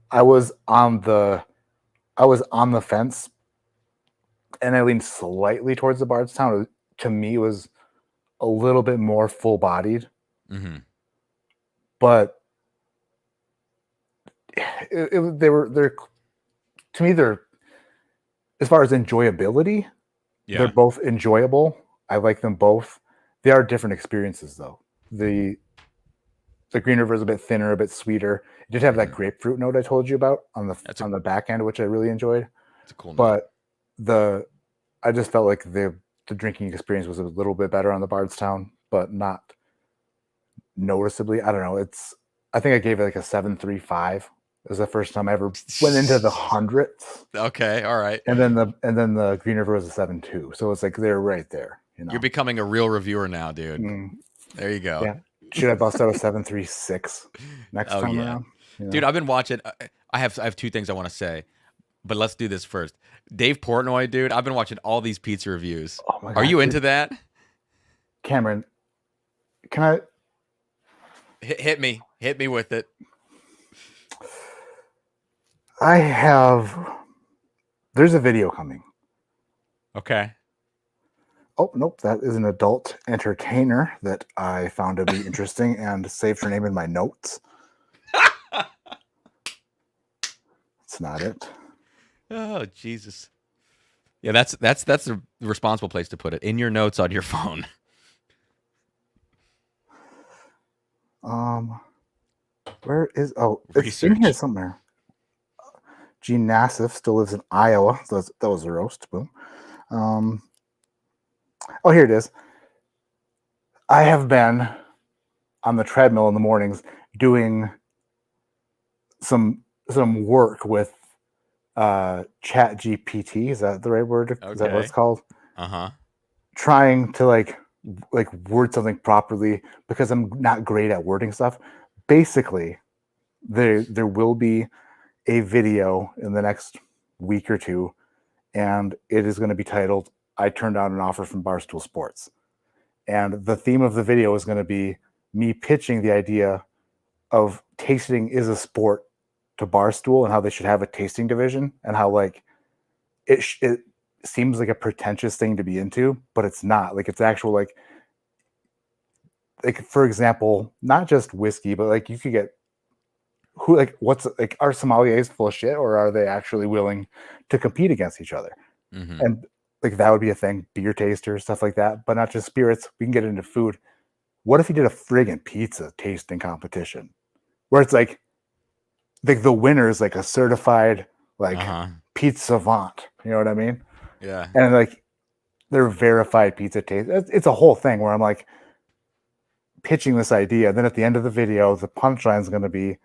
I was on the fence, and I leaned slightly towards the Bardstown. To me, it was a little bit more full-bodied, but they're to me they're as far as enjoyability, they're both enjoyable. I like them both. They are different experiences, though. The Green River is a bit thinner, a bit sweeter. It did have that grapefruit note I told you about on the back end, which I really enjoyed. It's a cool note. But I just felt like the drinking experience was a little bit better on the Bardstown, but not noticeably. I don't know. I think I gave it like a 7.35. It was the first time I ever went into the hundredths. Okay, all right. And then the Green River was a 7.2. So it's like they're right there. You're becoming a real reviewer now, dude. There you go. Yeah. Should I bust out a 7.36 next time around? Dude, I've been watching. I have two things I want to say, but let's do this first. Dave Portnoy, dude. I've been watching all these pizza reviews. Oh my God, are you into that? Cameron, can I hit me? Hit me with it. There's a video coming. Okay. Oh, nope. That is an adult entertainer that I found to be interesting and saved her name in my notes. That's not it. Oh, Jesus. Yeah, that's the responsible place to put it. In your notes on your phone. Where is... Oh, it's in here somewhere. Gene Nassif still lives in Iowa. So that was a roast. Boom. Oh, here it is. I have been on the treadmill in the mornings doing some work with Chat GPT. Is that the right word? Okay. Is that what it's called? Trying to like word something properly because I'm not great at wording stuff. Basically, there will be a video in the next week or two, and it is going to be titled I turned down an offer from Barstool Sports. And the theme of the video is going to be me pitching the idea of tasting is a sport to Barstool and how they should have a tasting division and how like it seems like a pretentious thing to be into, but it's not. Like it's actual like for example, not just whiskey, but like you could get are sommeliers full of shit or are they actually willing to compete against each other? And like that would be a thing, beer tasters, stuff like that, but not just spirits. We can get into food. What if you did a friggin' pizza tasting competition where it's like the winner is like a certified pizza savant, you know what I mean? Yeah. And like they're verified pizza taste. It's a whole thing where I'm like pitching this idea. Then at the end of the video, the punchline is going to be,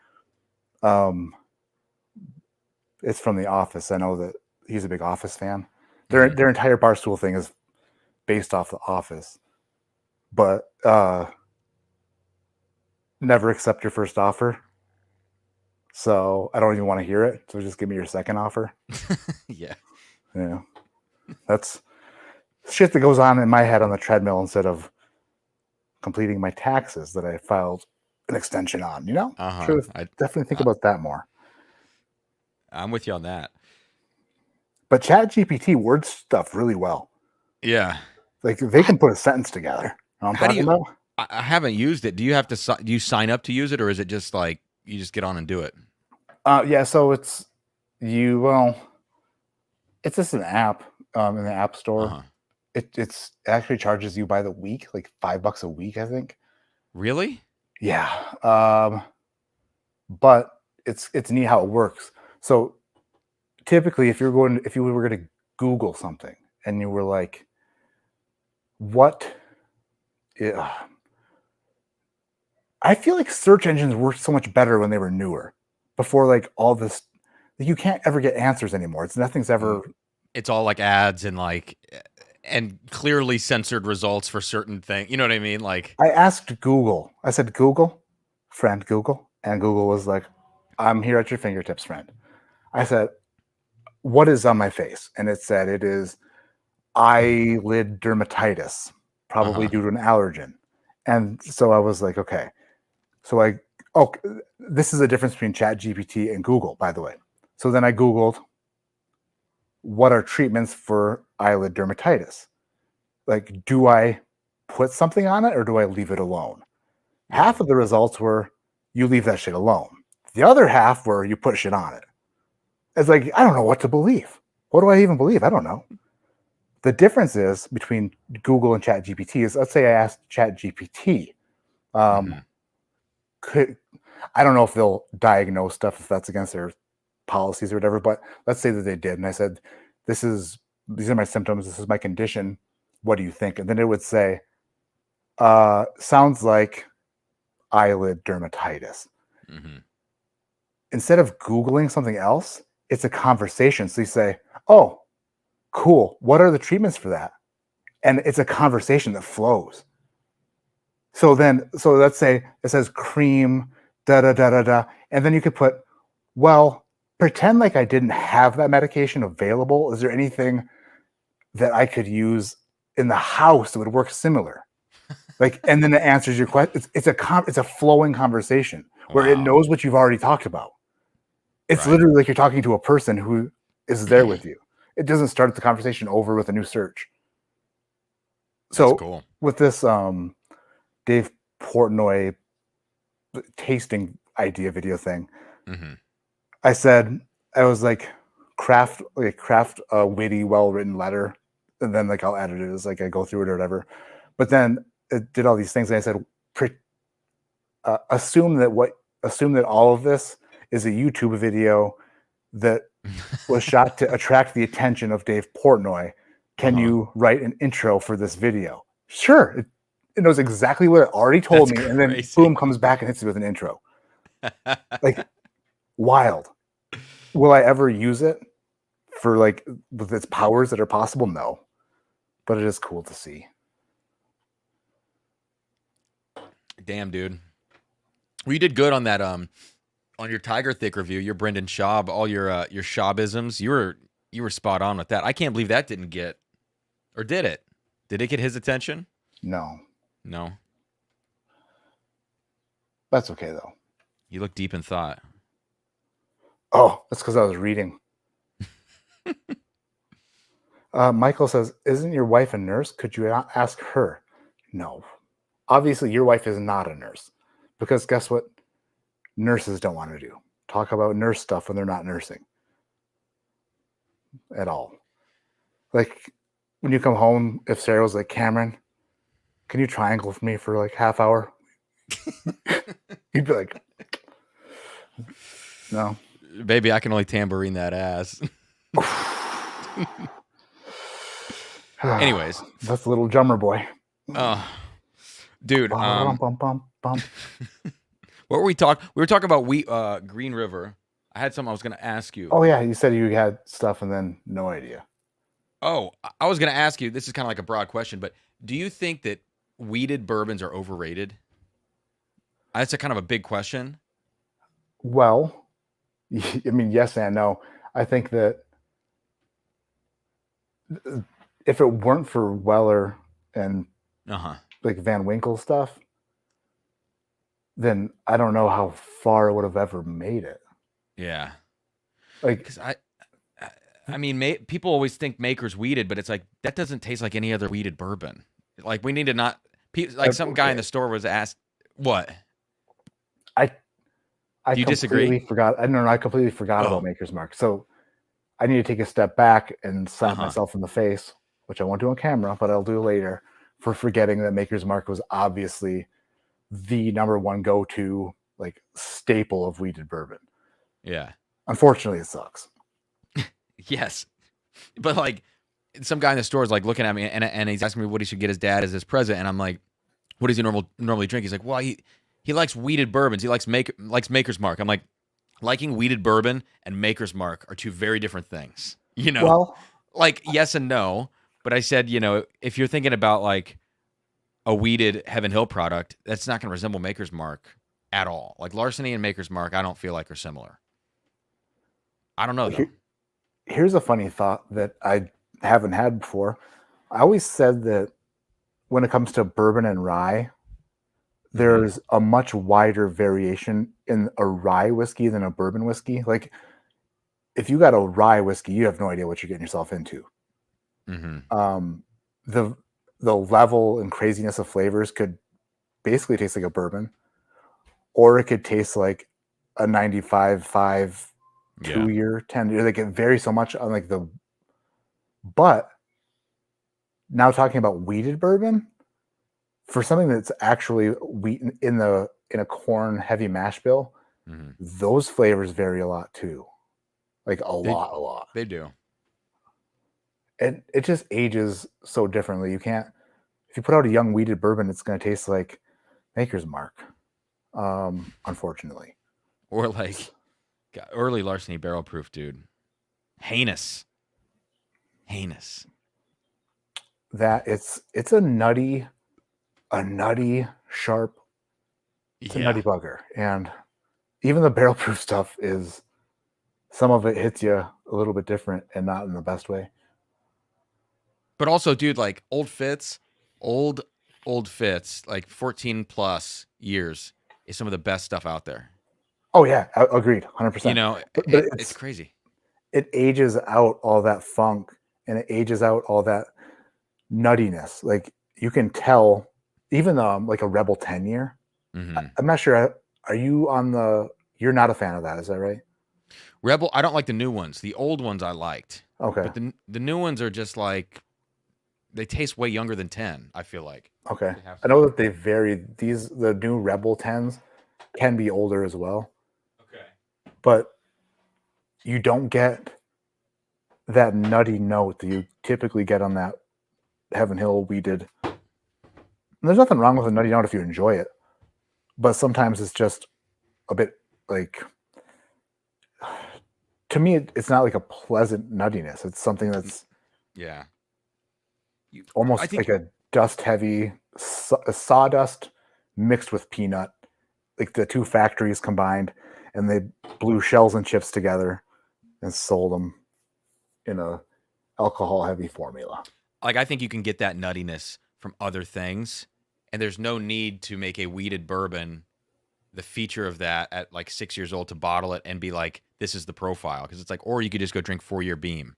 it's from The Office. I know that he's a big Office fan. Their entire Barstool thing is based off The Office, but never accept your first offer. So I don't even want to hear it. So just give me your second offer. Yeah. Yeah. That's shit that goes on in my head on the treadmill instead of completing my taxes that I filed an extension on, you know? Should definitely think about that more. I'm with you on that. But ChatGPT words stuff really well. Yeah. Like they can put a sentence together. You know what I'm talking about? I haven't used it. Do you have to do you sign up to use it, or is it just like you just get on and do it? Yeah, so it's it's just an app in the App Store. It's actually charges you by the week, like $5 a week, I think. Really? Yeah. But it's neat how it works. So typically if you were going to Google something and you were like, what I feel like search engines worked so much better when they were newer. Before like all this, you can't ever get answers anymore. Nothing's ever. It's all like ads and clearly censored results for certain things. You know what I mean? Like I asked Google. I said, Google, friend Google, and Google was like, "I'm here at your fingertips, friend." I said, "What is on my face?" And it said it is eyelid dermatitis, probably due to an allergen. And so I was like, okay. So this is the difference between ChatGPT and Google, by the way. So then I Googled, what are treatments for eyelid dermatitis? Like, do I put something on it or do I leave it alone? Half of the results were you leave that shit alone. The other half were you put shit on it. It's like, I don't know what to believe. What do I even believe? I don't know. The difference is between Google and ChatGPT is, let's say I asked ChatGPT, I don't know if they'll diagnose stuff if that's against their policies or whatever, but let's say that they did. And I said, these are my symptoms. This is my condition. What do you think? And then it would say, sounds like eyelid dermatitis. Instead of Googling something else, it's a conversation. So you say, oh, cool. What are the treatments for that? And it's a conversation that flows. So let's say it says cream, da da da da da. And then you could put, well, pretend like I didn't have that medication available. Is there anything that I could use in the house that would work similar? Like, and then it answers your question. It's a flowing conversation where it knows what you've already talked about. It's literally like you're talking to a person who is there with you. It doesn't start the conversation over with a new search. So cool. With this Dave Portnoy tasting idea video thing, I was like, craft a witty, well-written letter, and then like I'll edit it as like I go through it or whatever. But then it did all these things, and I said, assume that all of this is a YouTube video that was shot to attract the attention of Dave Portnoy. Can you write an intro for this video? Sure. It knows exactly what it already told me, and then boom, comes back and hits me with an intro. Like, wild. Will I ever use it for like with its powers that are possible? No. But it is cool to see. Damn, dude. Well, you did good on that on your Tiger Thick review, your Brendan Schaub, all your Schaubisms. You were spot on with that. I can't believe that didn't get, or did it? Did it get his attention? No. That's okay though. You look deep in thought. Oh, that's because I was reading. Michael says, isn't your wife a nurse? Could you ask her? No. Obviously, your wife is not a nurse. Because guess what? Nurses don't want to do. Talk about nurse stuff when they're not nursing. At all. Like, when you come home, if Sarah was like, Cameron, can you triangle for me for like half hour? You'd be like, no. Baby, I can only tambourine that ass. Anyways. That's a little drummer boy. Dude. What were we talking? We were talking about Green River. I had something I was going to ask you. Oh, yeah. You said you had stuff and then no idea. Oh, I was going to ask you. This is kind of like a broad question, but do you think that weeded bourbons are overrated? That's a kind of a big question. Well, I mean, yes and no. I think that if it weren't for Weller and like Van Winkle stuff, then I don't know how far it would have ever made it. Yeah. Like, Because I mean, people always think Maker's weeded, but it's like that doesn't taste like any other weeded bourbon. Like we need to not like some guy in the store was asked, "What?" I Do you completely disagree? forgot. I don't know. I completely forgot about Oh, Maker's Mark. So I need to take a step back and slap myself in the face, which I won't do on camera, but I'll do later, for forgetting that Maker's Mark was obviously the number one go-to like staple of weeded bourbon. Yeah. Unfortunately, it sucks. Yes. But like some guy in the store is like looking at me and he's asking me what he should get his dad as his present, and I'm like, "What does he normally drink?" He's like, "Well, he likes weeded bourbons. He likes Maker's Mark." I'm like, liking weeded bourbon and Maker's Mark are two very different things. You know, Well, like yes and no. But I said, if you're thinking about like a weeded Heaven Hill product, that's not going to resemble Maker's Mark at all. Like Larceny and Maker's Mark, I don't feel like are similar. I don't know though. here's a funny thought that I haven't had before. I always said that when it comes to bourbon and rye, there's a much wider variation in a rye whiskey than a bourbon whiskey. Like if you got a rye whiskey, you have no idea what you're getting yourself into. Um, the the level and craziness of flavors could basically taste like a bourbon, or it could taste like a 95.5 2 year 10 year. Like it varies so much on like the. But now talking about weeded bourbon, for something that's actually wheat in a corn heavy mash bill, those flavors vary a lot too. Like a lot. They do. And it just ages so differently. You can't, if you put out a young weeded bourbon, it's going to taste like Maker's Mark, unfortunately. Or like early Larceny barrel proof, dude. Heinous. That it's a nutty, sharp, it's a nutty bugger. And even the barrel proof stuff is, some of it hits you a little bit different and not in the best way. But also, dude, like old Fitz, like 14 plus years is some of the best stuff out there. Oh yeah, agreed, 100%. But It's crazy. It ages out all that funk and it ages out all that nuttiness. Like you can tell, even like a Rebel 10 year. I'm not sure. Are you on the? You're not a fan of that, is that right? Rebel, I don't like the new ones. The old ones I liked. Okay. But the new ones are just like they taste way younger than 10, I feel like. Okay. I know that they vary. The new Rebel 10s can be older as well. Okay. But you don't get that nutty note that you typically get on that Heaven Hill weeded. And there's nothing wrong with a nutty note if you enjoy it. But sometimes it's just a bit like, to me, it's not like a pleasant nuttiness. It's something that's almost like a dust heavy sawdust mixed with peanut, like the two factories combined, and they blew shells and chips together and sold them in a alcohol heavy formula. Like I think you can get that nuttiness from other things, and there's no need to make a weeded bourbon the feature of that at like 6 years old to bottle it and be like, this is the profile. Because it's like, or you could just go drink 4-year Beam,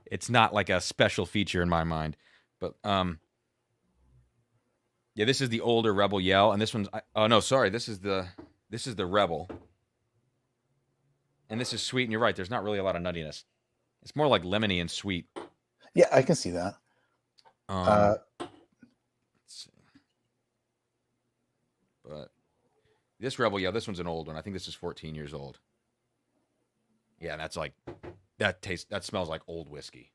It's not like a special feature in my mind. But yeah, this is the older Rebel Yell, and this one's this is the Rebel. And this is sweet, and you're right, there's not really a lot of nuttiness. It's more like lemony and sweet. Yeah, I can see that. Let's see. But this Rebel Yell, this one's an old one. I think this is 14 years old. Yeah, that's like that smells like old whiskey,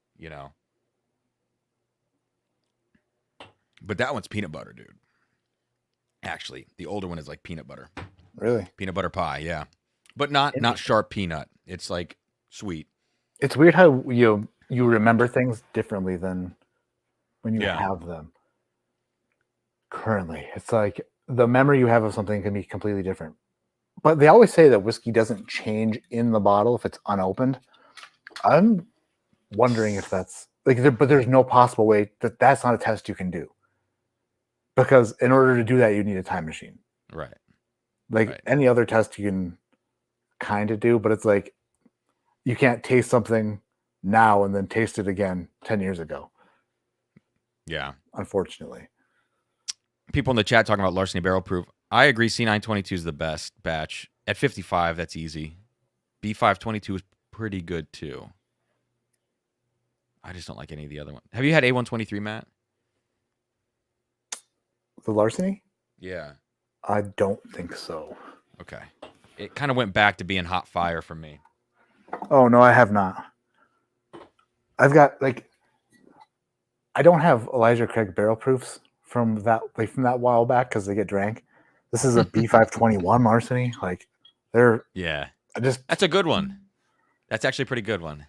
But that one's peanut butter, dude. Actually, the older one is like peanut butter. Really? Peanut butter pie, yeah. But not sharp peanut. It's like sweet. It's weird how you remember things differently than when you have them. Currently, it's like the memory you have of something can be completely different. But they always say that whiskey doesn't change in the bottle if it's unopened. I'm wondering if that's like, but there's no possible way that's not a test you can do. Because in order to do that, you need a time machine. Right. Like any other test you can kind of do, but it's like you can't taste something now and then taste it again 10 years ago. Yeah. Unfortunately. People in the chat talking about larceny barrel proof. I agree C922 is the best batch. At 55, that's easy. B522 is pretty good too. I just don't like any of the other ones. Have you had A123, Matt? The larceny? Yeah. I don't think so. Okay. It kind of went back to being hot fire for me. Oh, no, I have not. I've got, like, I don't have Elijah Craig barrel proofs from that while back because they get drank. This is a B521 larceny. Like, they're... Yeah. That's a good one. That's actually a pretty good one.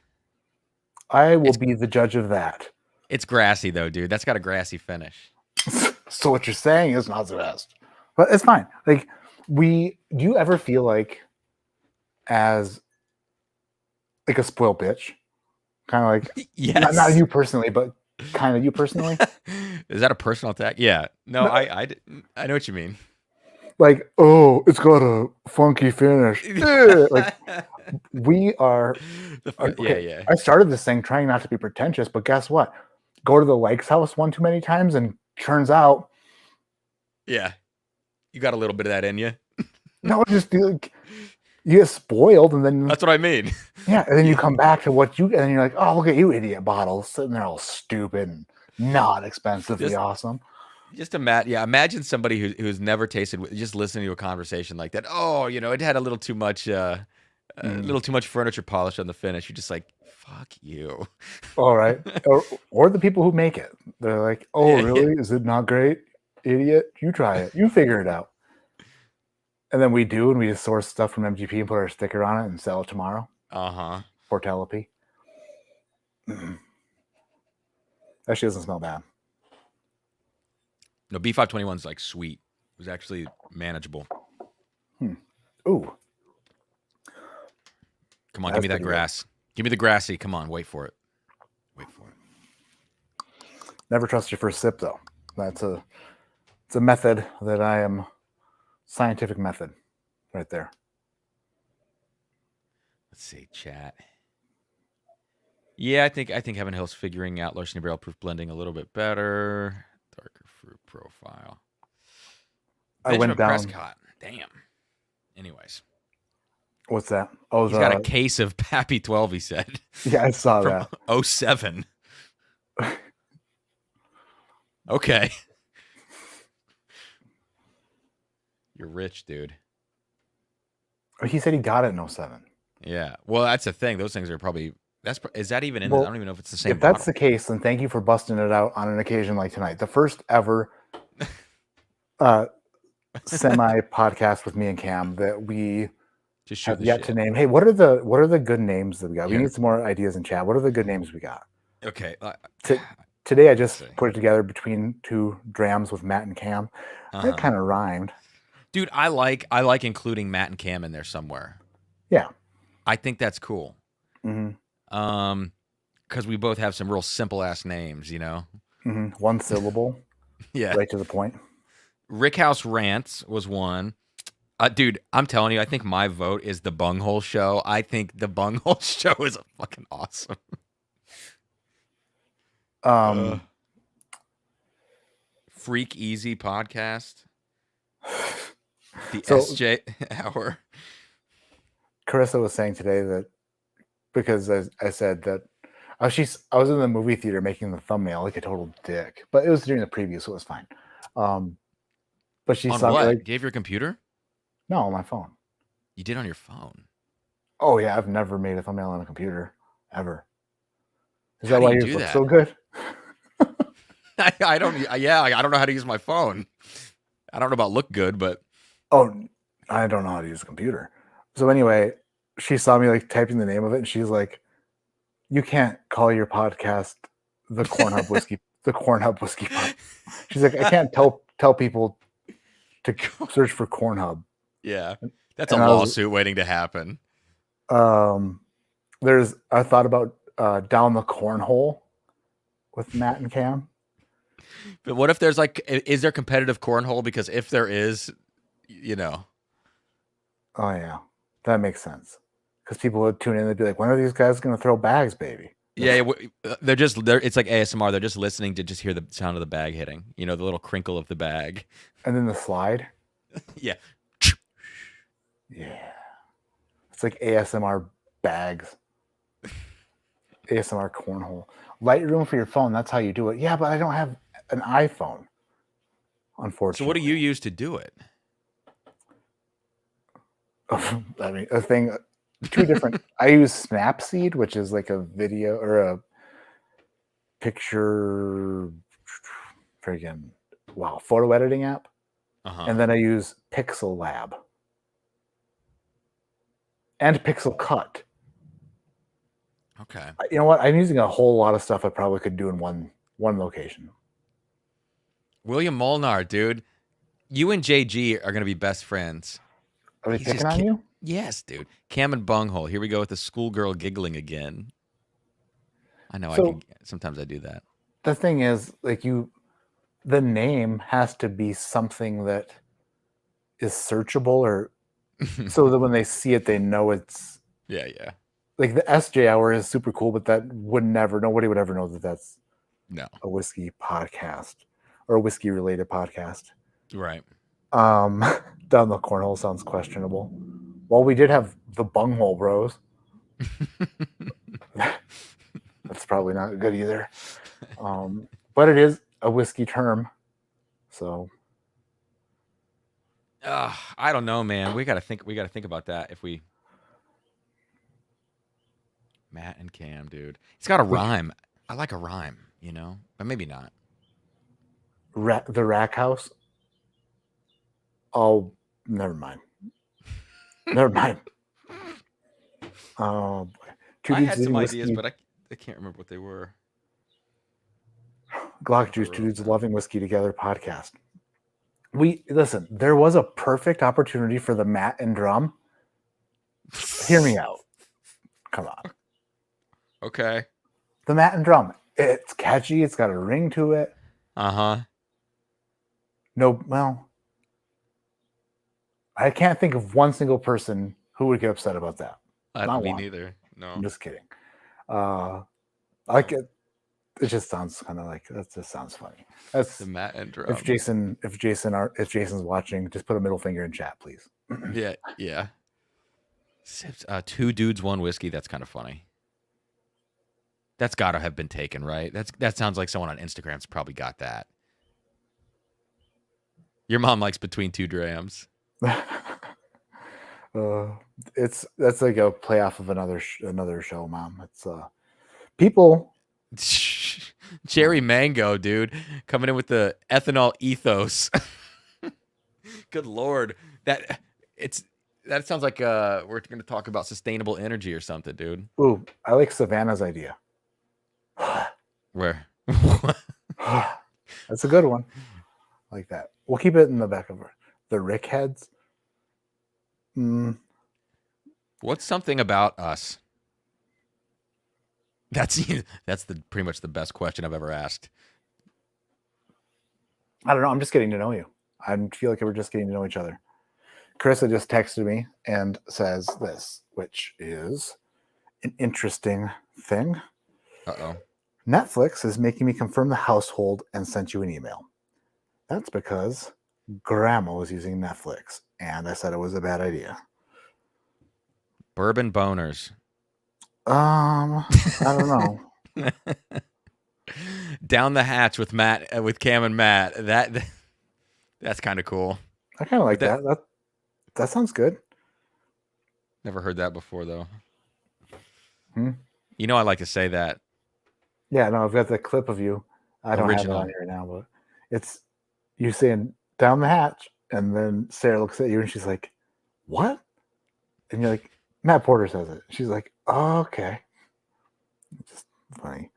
I will be the judge of that. It's grassy, though, dude. That's got a grassy finish. So what you're saying is not the best. But it's fine. Like, do you ever feel like as like a spoiled bitch? Kind of like, yes. Not you personally, but kind of you personally. Is that a personal attack? Yeah. No, I know what you mean. Like, oh, it's got a funky finish. Like, we are. Okay, yeah. I started this thing trying not to be pretentious, but guess what? Go to the Lake's house one too many times, and turns out. Yeah. You got a little bit of that in you. No, just like, you get spoiled, and then that's what I mean. Yeah, and then you come back to what you, and then you're like, oh, look at you, idiot bottles, sitting there all stupid and not expensively awesome. Just imagine somebody who's never tasted, just listening to a conversation like that. Oh, it had a little too much, little too much furniture polish on the finish. You're just like, fuck you. All right, or the people who make it, they're like, oh, really? Is it not great, idiot? You try it, you figure it out. And then we do, and we just source stuff from MGP and put our sticker on it and sell it tomorrow. For Telepy. Actually doesn't smell bad. No, B521's like sweet. It was actually manageable. Ooh. Come on, give me that grass. Good. Give me the grassy. Come on, wait for it. Wait for it. Never trust your first sip, though. It's a method that I am scientific method right there. Let's see, chat. Yeah, I think Heaven Hill's figuring out larceny barrel proof blending a little bit better. Darker fruit profile. I went down. Prescott. Damn. Anyways. What's that? Oh, he's got a case of Pappy 12, he said. Yeah, I saw that. 07. Okay. You're rich, dude. He said he got it in 07. Yeah. Well, that's the thing. Those things are probably... Is that even in I don't even know if it's the same If that's the case, then thank you for busting it out on an occasion like tonight. The first ever semi-podcast with me and Cam that we have yet to name. Hey, what are the good names that we got? We need some more ideas in chat. What are the good names we got? Okay. Today I just put it together between two drams with Matt and Cam. That kind of rhymed. Dude, I like including Matt and Cam in there somewhere. Yeah. I think that's cool. Mm-hmm. Because we both have some real simple ass names, Mm-hmm. One syllable. Yeah. Right to the point. Rickhouse Rants was one. Dude, I'm telling you, I think my vote is the Bunghole Show. I think the Bunghole Show is fucking awesome. Freak Easy Podcast. The SJ Hour. Carissa was saying today that because I said that I was in the movie theater making the thumbnail like a total dick, but it was during the preview, so it was fine. But she saw what? me Do you have your computer? No, on my phone. You did on your phone? Oh yeah, I've never made a thumbnail on a computer ever. Is that why yours looks so good? I don't. Yeah, I don't know how to use my phone. I don't know about look good, but I don't know how to use a computer. So anyway, she saw me like typing the name of it, and she's like, you can't call your podcast the Corn Hub Whiskey, the Corn Hub Whiskey Pod. She's like, I can't tell people to search for Corn Hub. Yeah, that's a lawsuit waiting to happen. There's I thought about Down the Cornhole with Matt and Cam. But what if there's like, is there competitive cornhole? Because if there is, you know. Oh yeah, that makes sense. Because people would tune in, they'd be like, "When are these guys going to throw bags, baby?" Yeah, they're it's like ASMR. They're just listening to just hear the sound of the bag hitting. You know, the little crinkle of the bag, and then the slide. Yeah, yeah. It's like ASMR bags. ASMR cornhole. Lightroom for your phone. That's how you do it. Yeah, but I don't have an iPhone. Unfortunately. So what do you use to do it? I mean, a thing. Two different. I use Snapseed, which is like a video or a picture. Photo editing app. And then I use Pixel Lab and Pixel Cut. Okay. You know what? I'm using a whole lot of stuff I probably could do in one location. William Molnar, dude. You and JG are going to be best friends. Are they picking on you? Yes, dude. Cam and Bunghole. Here we go with the schoolgirl giggling again. I know. Sometimes I do that. The thing is, like the name has to be something that is searchable, or so that when they see it, they know it's. Yeah. Like the SJ Hour is super cool, but nobody would ever know that that's a whiskey podcast or a whiskey related podcast. Right. Down the Cornhole sounds questionable. Well, we did have the Bunghole Bros. That's probably not good either. But it is a whiskey term. So I don't know, man. We gotta think about that if we Matt and Cam, dude. It's got a rhyme. I like a rhyme, you know, but maybe not. The Rack House. Oh, never mind. Never mind. I had some ideas, but I can't remember what they were. Glock Juice, two dudes loving whiskey together podcast. Listen, there was a perfect opportunity for the Matt and Drum. Hear me out. Come on. Okay. The Matt and Drum. It's catchy. It's got a ring to it. No, well, I can't think of one single person who would get upset about that. Me neither. No. I'm just kidding. I like it. It just sounds kind of like that. Just sounds funny. That's the Matt and Drum. If Jason's watching, just put a middle finger in chat, please. Yeah. Sips, two dudes, one whiskey. That's kind of funny. That's got to have been taken, right? That sounds like someone on Instagram's probably got that. Your mom likes between 2 drams. That's like a play off of another show, Mom. It's people. Cherry Mango, dude, coming in with the ethanol ethos. Good Lord, that sounds like we're going to talk about sustainable energy or something, dude. Ooh, I like Savannah's idea. Where? That's a good one. I like that. We'll keep it in the back of the Rick heads. What's something about us? That's pretty much the best question I've ever asked. I don't know. I'm just getting to know you. I feel like we're just getting to know each other. Carissa just texted me and says this, which is an interesting thing. Uh-oh. Netflix is making me confirm the household and sent you an email. That's because Grandma was using Netflix, and I said it was a bad idea. Bourbon boners. I don't know. Down the hatch with Cam and Matt. That's kind of cool. I kind of like that. That sounds good. Never heard that before, though. You know, I like to say that. Yeah, no, I've got the clip of you. I don't have it on here now, but it's you saying down the hatch, and then Sarah looks at you and she's like, "What?" And you're like, "Matt Porter says it." She's like, "Oh, okay." Just funny.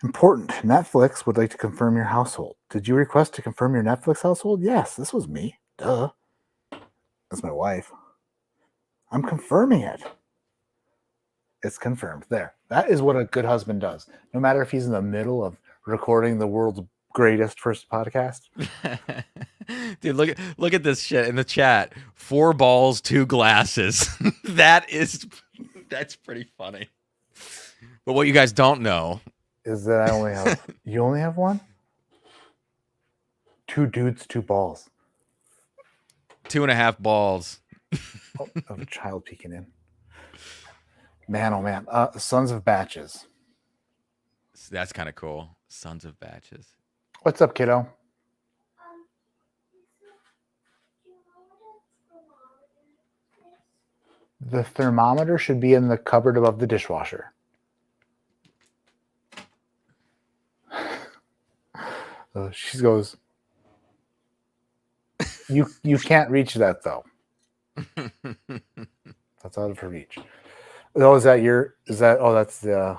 Important. Netflix would like to confirm your household. Did you request to confirm your Netflix household? Yes, this was me. Duh. That's my wife. I'm confirming it. It's confirmed. There. That is what a good husband does. No matter if he's in the middle of recording the world's greatest first podcast. Dude, look at this shit in the chat. 4 balls, 2 glasses. That's pretty funny. But what you guys don't know is that I only have you only have one? 2 dudes, 2 balls. 2.5 balls. Oh, of a child peeking in. Man, oh man. Sons of Batches. That's kind of cool. Sons of Batches. What's up, kiddo? The thermometer should be in the cupboard above the dishwasher. She goes, you can't reach that though. That's out of her reach. Oh, that's the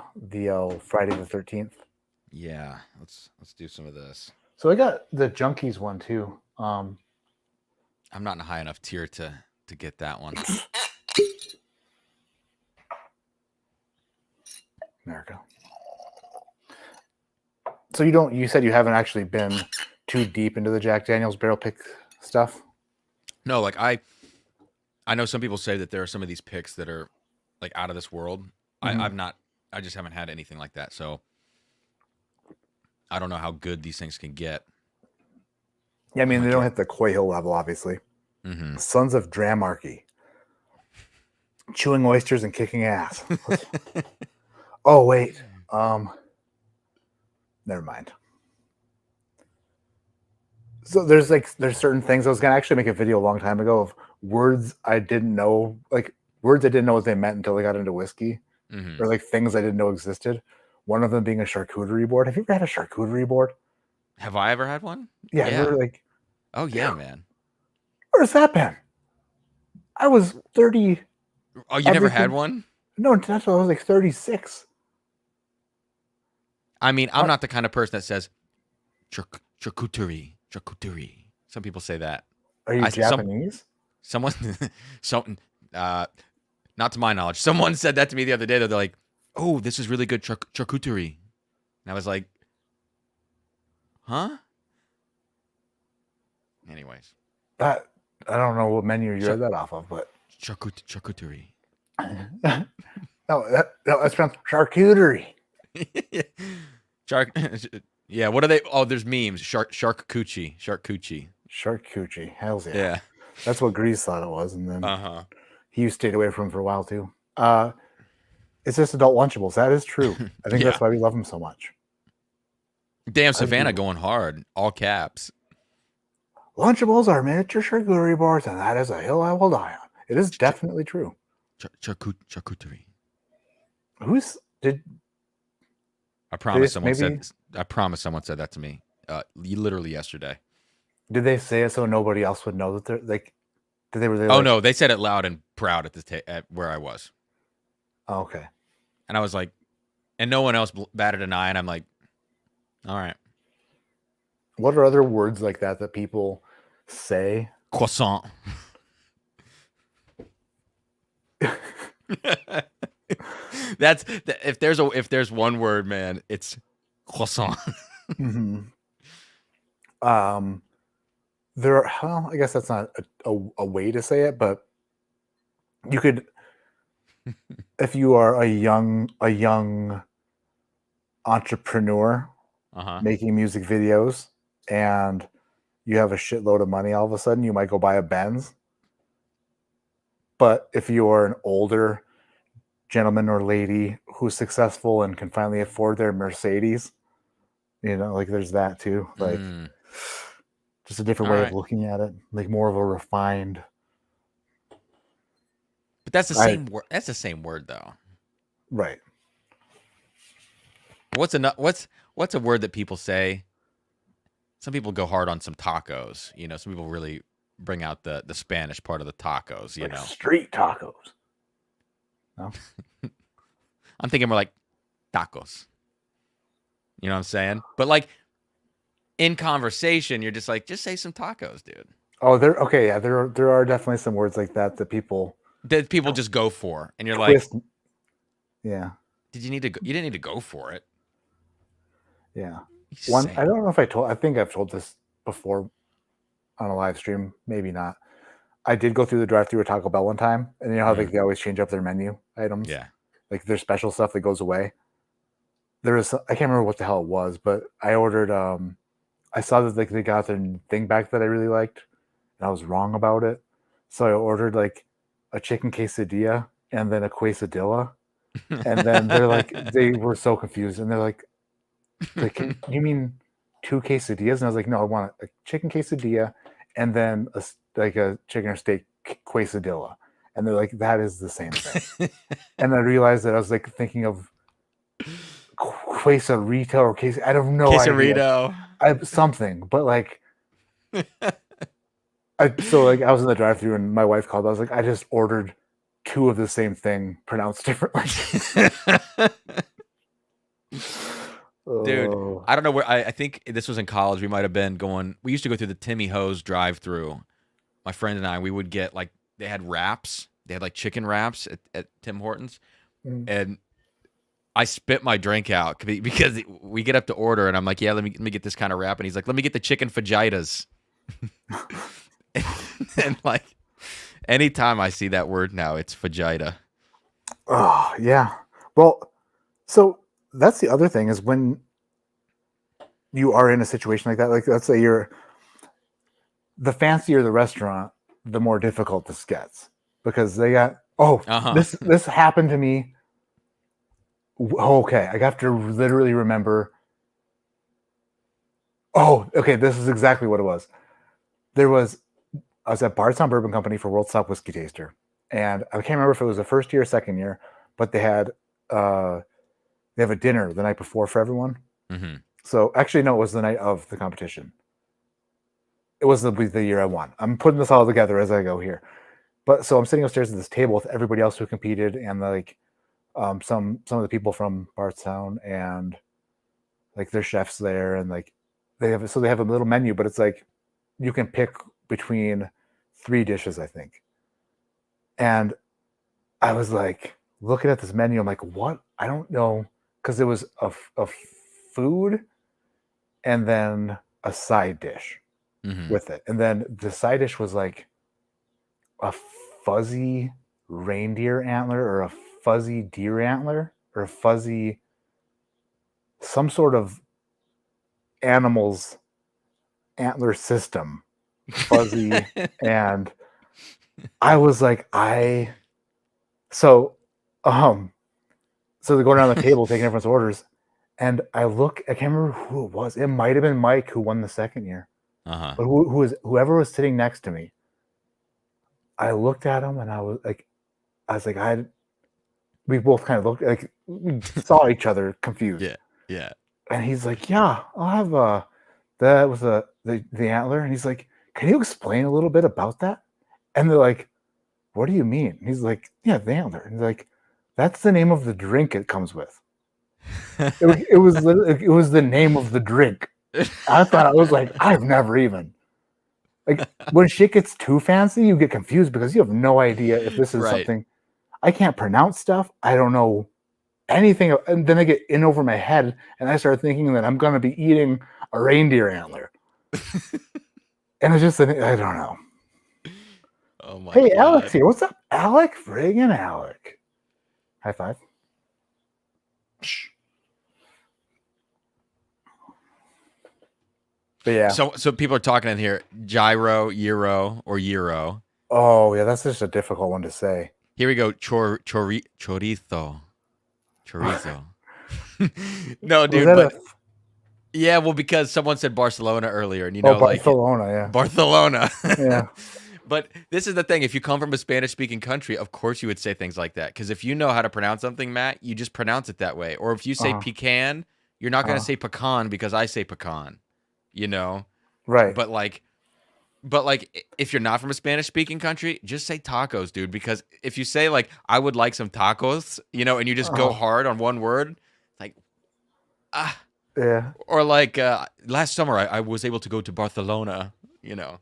Friday the 13th. Yeah, let's do some of this. So I got the Junkies one too. I'm not in a high enough tier to get that one. America. So you said you haven't actually been too deep into the Jack Daniel's barrel pick stuff? No, like I know some people say that there are some of these picks that are like out of this world. Mm-hmm. I just haven't had anything like that. So I don't know how good these things can get. Yeah, I mean, they don't hit the Coy Hill level, obviously. Mm-hmm. Sons of Dramarchy. Chewing oysters and kicking ass. Oh, wait. Never mind. So there's certain things. I was gonna actually make a video a long time ago of words I didn't know, what they meant until I got into whiskey, or like things I didn't know existed. One of them being a charcuterie board. Have you ever had a charcuterie board? Have I ever had one? Yeah. Oh yeah, man. Where's that been? I was 30. Oh, you never had one? No, that's why I was like 36. I mean, I'm not the kind of person that says charcuterie. Some people say that. Are you Japanese? Not to my knowledge. Someone said that to me the other day. They're like, "Oh, this is really good charcuterie," and I was like, "Huh?" Anyways, I don't know what menu you read that off of, but charcuterie. No, that's pronounced charcuterie. Yeah, what are they? Oh, there's memes. Shark coochie. Hells yeah. Yeah. That's what Grease thought it was, and then he stayed away from him for a while too. It's just adult Lunchables. That is true. I think that's why we love them so much. Damn, Savannah going hard. All caps. Lunchables are miniature charcuterie boards, and that is a hill I will die on. It is definitely true. Charcuterie. I promise someone said that to me. Literally yesterday. Did they say it so nobody else would know that they're like? Did they really? Oh no, they said it loud and proud at where I was. Oh, okay. And I was like, and no one else batted an eye, and I'm like, all right. What are other words like that people say? Croissant. That's if there's one word, man, it's croissant. Mm-hmm. I guess that's not a way to say it, but you could, if you are a young entrepreneur making music videos and you have a shitload of money, all of a sudden you might go buy a Benz. But if you are an older gentleman or lady who's successful and can finally afford their Mercedes, there's that too. Just a different way of looking at it, like more of a refined. But that's the same word. That's the same word, though. Right. What's a word that people say? Some people go hard on some tacos. Some people really bring out the Spanish part of the tacos. Street tacos. No. I'm thinking more like tacos. You know what I'm saying? But like in conversation, you're just like, just say some tacos, dude. Oh, okay. Yeah, there are definitely some words like that people just go for, and you're twist. like, yeah. Did you need to? You didn't need to go for it. Yeah. I don't know if I think I've told this before on a live stream. Maybe not. I did go through the drive-thru at Taco Bell one time, and you know how they always change up their menu items. Yeah. Like their special stuff that goes away. I can't remember what the hell it was, but I ordered. I saw that like they got their thing back that I really liked, and I was wrong about it. So I ordered like a chicken quesadilla and then a quesadilla, and then they were so confused, and they're like, you mean 2 quesadillas? And I was like, no, I want a chicken quesadilla and then a chicken or steak quesadilla. And they're like, that is the same thing. And I realized that I was like thinking of quesarito or I don't know. Quesarito. Something, but like, I was in the drive-thru and my wife called. I was like, I just ordered 2 of the same thing pronounced differently. Dude, I don't know where. I think this was in college. We might have been going. We used to go through the Timmy Ho's drive-through. My friend and I, we would get like they had wraps. They had like chicken wraps at Tim Hortons, and I spit my drink out because we get up to order, and I'm like, yeah, let me get this kind of wrap, and he's like, let me get the chicken fajitas. and like, anytime I see that word now, it's fajita. Oh yeah. Well, so. That's the other thing is when you are in a situation like that, like let's say the fancier the restaurant, the more difficult this gets because they got, this happened to me. Okay. I have to literally remember. Oh, okay. This is exactly what it was. I was at Bardstown Bourbon Company for World Stop Whiskey Taster. And I can't remember if it was the first year or second year, but they have a dinner the night before for everyone. Mm-hmm. So actually, no, it was the night of the competition. It was the year I won. I'm putting this all together as I go here. But so I'm sitting upstairs at this table with everybody else who competed and like some of the people from Bardstown and like their chefs there. And like they have a little menu, but it's like you can pick between 3 dishes, I think. And I was like looking at this menu. I'm like, what? I don't know. Because it was a food and then a side dish with it. And then the side dish was like a fuzzy reindeer antler or a fuzzy deer antler or a fuzzy some sort of animal's antler system. Fuzzy. And I was like, So they're going around the table taking everyone's orders, and I can't remember who it was. It might have been Mike who won the second year. But whoever was sitting next to me, I looked at him and I was like, we both kind of looked like we saw each other confused. Yeah. And he's like, yeah, I'll have that was the antler. And he's like, can you explain a little bit about that? And they're like, what do you mean? And he's like, yeah, the antler. And he's like, that's the name of the drink it comes with. It was the name of the drink. I was like, I've never even like when shit gets too fancy, you get confused because you have no idea if this is something. I can't pronounce stuff. I don't know anything, and then I get in over my head, and I start thinking that I'm gonna be eating a reindeer antler, and it's just I don't know. Oh my! Hey, God. Alex here. What's up, Alec? Friggin' Alec. High five. But yeah. So people are talking in here. Gyro, Euro, or Euro. Oh yeah, that's just a difficult one to say. Here we go. Chorizo. No, dude. Yeah, well, because someone said Barcelona earlier, and Barcelona, Barcelona. Yeah. But this is the thing. If you come from a Spanish-speaking country, of course you would say things like that. Because if you know how to pronounce something, Matt, you just pronounce it that way. Or if you say pecan, you're not going to say pecan because I say pecan. You know? Right. But if you're not from a Spanish-speaking country, just say tacos, dude. Because if you say, like, I would like some tacos, and you just go hard on one word, like, Yeah. Or like last summer, I was able to go to Barcelona. You know,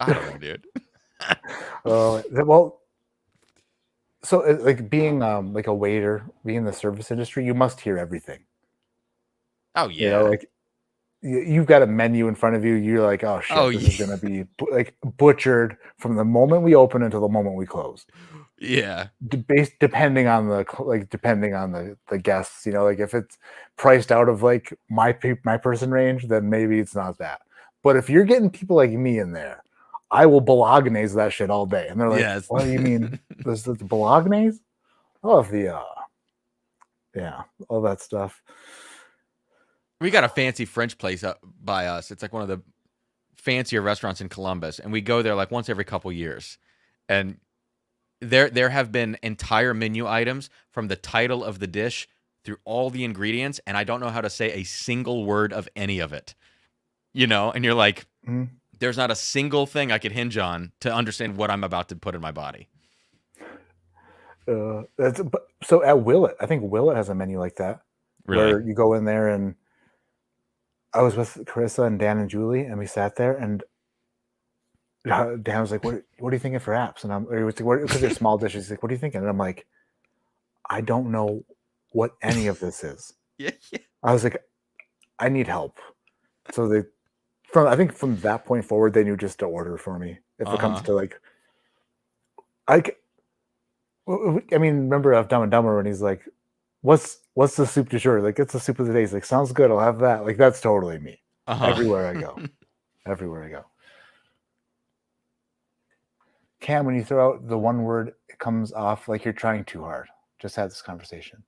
I don't know, dude. Well, so like being like a waiter, being in the service industry, you must hear everything. Oh You know, yeah. like you've got a menu in front of you. You're like, oh shit, Oh this yeah. is gonna be like butchered from the moment we open until the moment we close. Yeah. Depending on the guests, you know, like if it's priced out of like my person range, then maybe it's not that. But if you're getting people like me in there, I will bolognese that shit all day. And they're like, Yes. what do you mean? This is the bolognese? Oh, the yeah, all that stuff. We got a fancy French place up by us. It's like one of the fancier restaurants in Columbus, and we go there like once every couple years. And there have been entire menu items from the title of the dish through all the ingredients, and I don't know how to say a single word of any of it. You know, and you're like, there's not a single thing I could hinge on to understand what I'm about to put in my body. So at Willet, I think Willet has a menu like that, Really? where you go in there, and I was with Carissa and Dan and Julie, and we sat there, and Dan was like, "What are you thinking for apps?" And because they're small dishes. He's like, "What are you thinking?" And I'm like, "I don't know what any of this is." Yeah. I was like, "I need help." So I think from that point forward, they knew just to order for me if it comes to like, I mean, remember of Dumb and Dumber when he's like, "What's the soup du jour?" Like, it's the soup of the day. He's like, "Sounds good. I'll have that." Like, that's totally me. Everywhere I go, everywhere I go. Cam, when you throw out the one word, it comes off like you're trying too hard. Just had this conversation.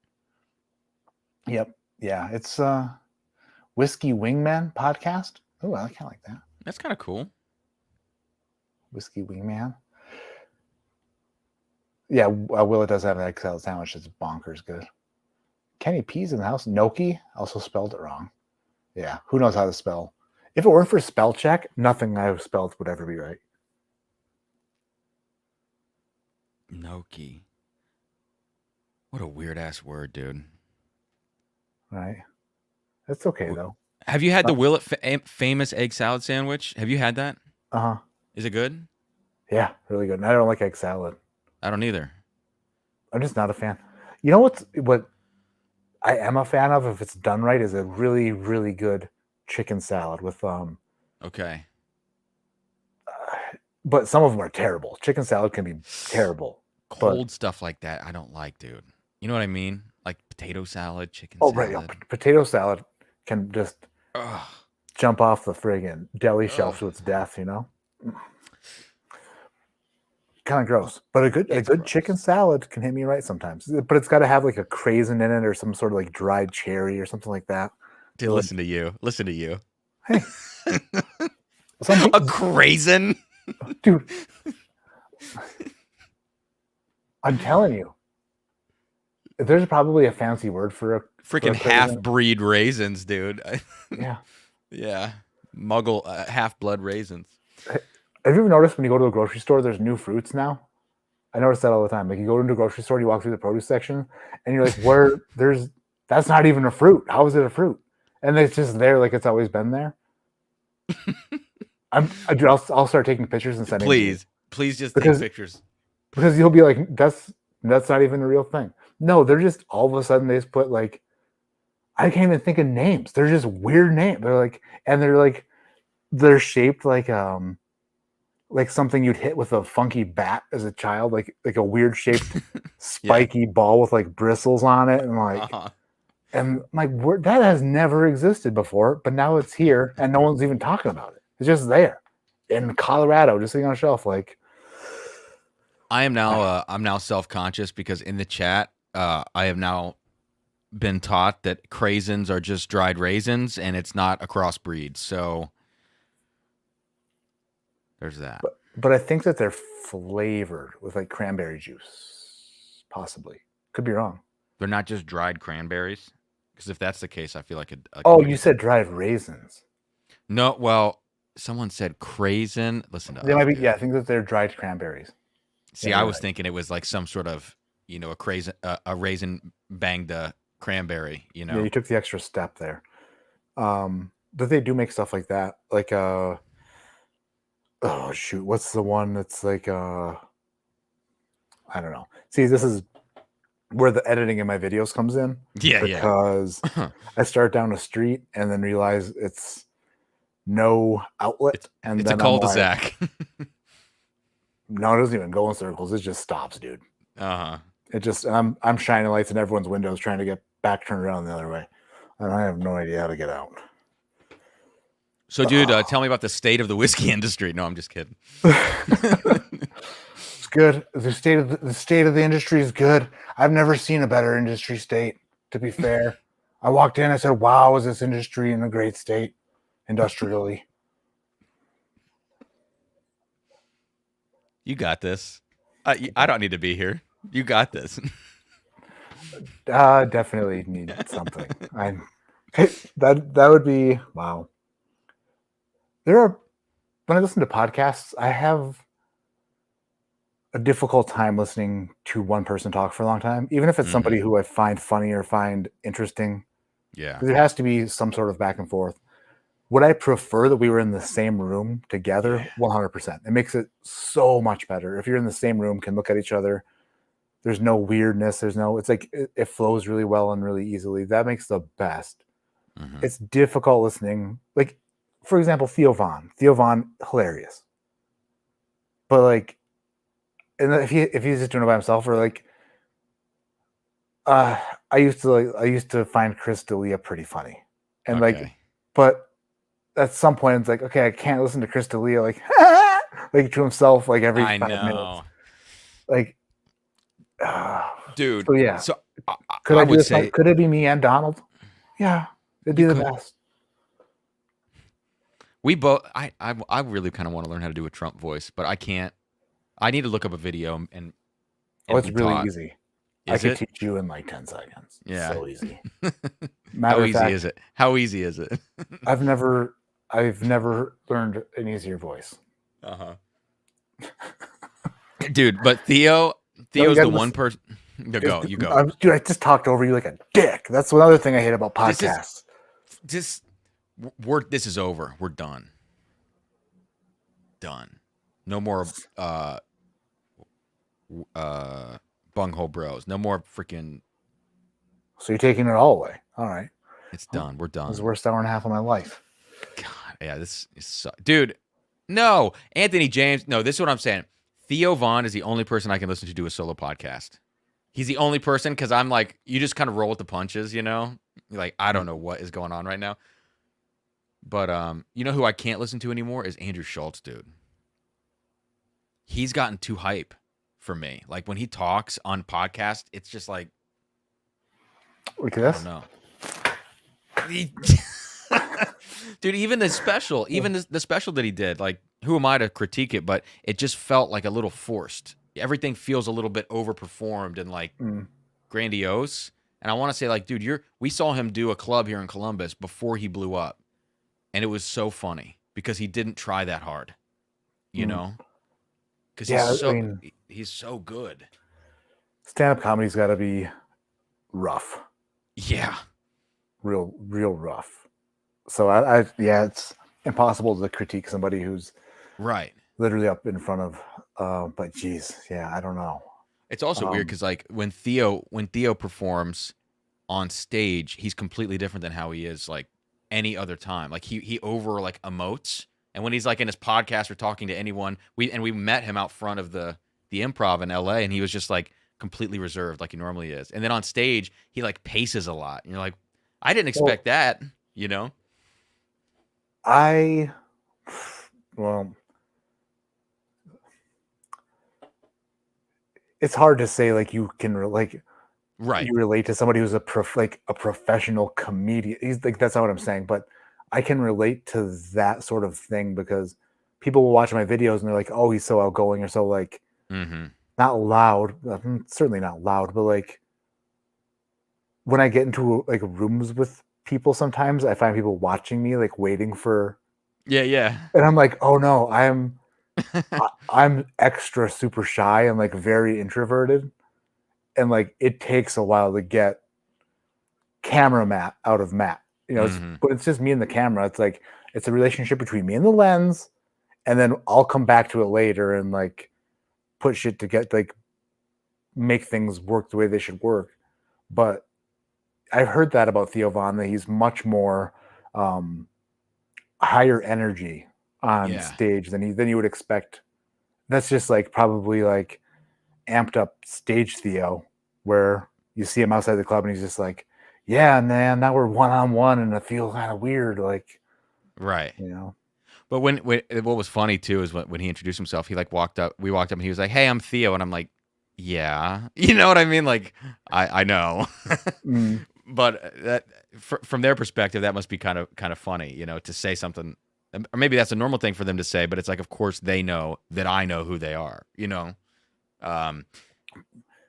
Yep. Yeah. It's Whiskey Wingman podcast. Oh, I kind of like that. That's kind of cool. Whiskey Wingman. Yeah, Willa does have an egg salad sandwich. It's bonkers good. Kenny P's in the house. Gnocchi also spelled it wrong. Yeah, who knows how to spell? If it weren't for spell check, nothing I've spelled would ever be right. Gnocchi. What a weird ass word, dude. Right. That's okay though. Have you had the Willet famous egg salad sandwich? Have you had that? Uh-huh. Is it good? Yeah, really good. And I don't like egg salad. I don't either. I'm just not a fan. You know what I am a fan of if it's done right is a really, really good chicken salad with Okay. But some of them are terrible. Chicken salad can be terrible. Cold stuff like that, I don't like, dude. You know what I mean? Like potato salad, chicken salad. Right. Yeah. Potato salad can just jump off the friggin' deli shelf to its death, you know? Kind of gross. But a good chicken salad can hit me right sometimes. But it's got to have like a craisin in it or some sort of like dried cherry or something like that. Dude, listen to you. Listen to you. Hey. A craisin? Dude. I'm telling you. There's probably a fancy word for a freaking half-breed raisins, dude. Yeah. Yeah. Muggle half-blood raisins. Have you ever noticed when you go to a grocery store, there's new fruits now? I notice that all the time. Like you go into a grocery store, you walk through the produce section, and you're like, that's not even a fruit. How is it a fruit? And it's just there like it's always been there. I'll start taking pictures and sending. Please just take pictures. Because you'll be like, that's not even a real thing. No, they're just all of a sudden they just put like, I can't even think of names. They're just weird names. They're shaped like something you'd hit with a funky bat as a child, like a weird shaped spiky ball with like bristles on it, and that has never existed before, but now it's here and no one's even talking about it. It's just there in Colorado, just sitting on a shelf. Like I'm now self-conscious because in the chat, I have now been taught that craisins are just dried raisins and it's not a crossbreed. So there's that. But I think that they're flavored with like cranberry juice, possibly. Could be wrong. They're not just dried cranberries, because if that's the case, I feel like you said dried raisins. No, well, someone said craisin. Listen to they might be. Yeah, I think that they're dried cranberries. See, I was thinking it was like some sort of a raisin banged a cranberry, you know? Yeah, you took the extra step there. But they do make stuff like that. Like oh shoot, what's the one that's like I don't know. See, this is where the editing in my videos comes in. Yeah, because yeah. I start down a street and then realize it's no outlet, and It's a then I'm like, cul-de-sac. no, it doesn't even go in circles. It just stops, dude. Uh-huh. It just I'm shining lights in everyone's windows trying to get back turned around the other way, and I have no idea how to get out. So, dude, tell me about the state of the whiskey industry. No, I'm just kidding. It's good. The state of the industry is good. I've never seen a better industry state, to be fair. I walked in, I said, wow, is this industry in a great state industrially? You got this. I don't need to be here. You got this. Definitely need something. That would be wow. When I listen to podcasts, I have a difficult time listening to one person talk for a long time, even if it's somebody who I find funny or find interesting. Yeah. There has to be some sort of back and forth. Would I prefer that we were in the same room together? Yeah. 100%. It makes it so much better. If you're in the same room, can look at each other. There's no weirdness. It's like it flows really well and really easily. That makes the best. It's difficult listening. Like, for example, Theo Von, hilarious. But like, and if he's just doing it by himself, or like, I used to find Chris D'Elia pretty funny, and like, but at some point it's like, okay, I can't listen to Chris D'Elia like like to himself like every 5 minutes. Like, dude. So yeah. So could it be me and Donald? Yeah, it'd be the best. We both. I really kind of want to learn how to do a Trump voice, but I can't. I need to look up a video and it's really easy. I could teach you in like 10 seconds. Yeah, so easy. How easy is it? How easy is it? I've never learned an easier voice. Dude, but Theo's the one person. You go. Dude, I just talked over you like a dick. That's another thing I hate about podcasts. This is over. We're done. No more bunghole bros. No more freaking. So you're taking it all away. All right. It's done. We're done. It was the worst hour and a half of my life. God, yeah, this is dude. No, Anthony James. No, this is what I'm saying. Theo Von is the only person I can listen to do a solo podcast. He's the only person because I'm like, you just kind of roll with the punches, you know? You're like, I don't know what is going on right now. But you know who I can't listen to anymore is Andrew Schultz, dude. He's gotten too hype for me. Like when he talks on podcast, it's just like, look at this. I don't know. Dude, even the special, the special that he did, like, who am I to critique it? But it just felt like a little forced. Everything feels a little bit overperformed and like grandiose. And I want to say, like, dude, we saw him do a club here in Columbus before he blew up, and it was so funny because he didn't try that hard, you know? Because he's so good. Stand-up comedy's got to be rough. Yeah, real rough. So it's impossible to critique somebody who's right, literally up in front of. But geez, yeah, I don't know. It's also weird because like when Theo performs on stage, he's completely different than how he is like any other time. Like he over like emotes, and when he's like in his podcast or talking to anyone, we met him out front of the Improv in LA, and he was just like completely reserved like he normally is. And then on stage, he like paces a lot. And you're like, I didn't expect that, you know? It's hard to say like you can right. You relate to somebody who's a professional comedian. He's like, that's not what I'm saying, but I can relate to that sort of thing because people will watch my videos and they're like, oh, he's so outgoing or so like not loud, certainly not loud, but like when I get into like rooms with people, sometimes I find people watching me like waiting for yeah, and I'm like, oh no, I'm extra super shy and like very introverted, and like it takes a while to get camera Matt out of Matt. You know, but it's just me and the camera. It's like it's a relationship between me and the lens, and then I'll come back to it later and like put shit to get like make things work the way they should work. But I've heard that about Theo Von, that he's much more higher energy on stage than you would expect. That's just like probably like amped up stage Theo, where you see him outside the club and he's just like, yeah, man, now we're one-on-one and it feels kind of weird, like, right, you know. But when what was funny too is when he introduced himself, he like walked up and he was like, hey, I'm Theo, and I'm like, yeah, you know what I mean, like I know. But that from their perspective, that must be kind of funny, you know, to say something, or maybe that's a normal thing for them to say, but it's like, of course they know that I know who they are, you know.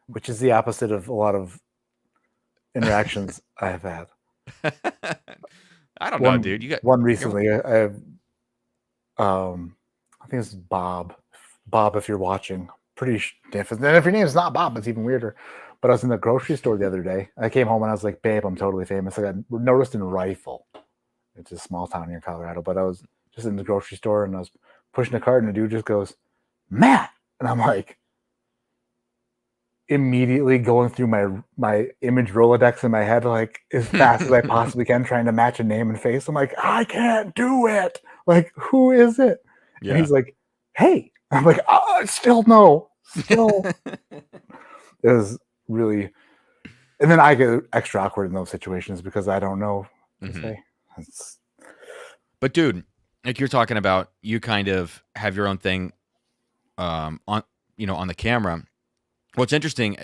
Which is the opposite of a lot of interactions I have had. I don't know, dude. You got one recently. I think it's Bob. Bob, if you're watching, pretty different. And if your name is not Bob, it's even weirder. But I was in the grocery store the other day. I came home and I was like, babe, I'm totally famous. I got noticed in Rifle. It's a small town near Colorado. But I was just in the grocery store and I was pushing a cart and the dude just goes, Matt. And I'm like, immediately going through my image Rolodex in my head, like as fast as I possibly can, trying to match a name and face. I'm like, I can't do it. Like, who is it? Yeah. And he's like, hey. I'm like, still no. Still. It was really, and then I get extra awkward in those situations because I don't know what to say. But dude, like you're talking about, you kind of have your own thing on the camera. What's interesting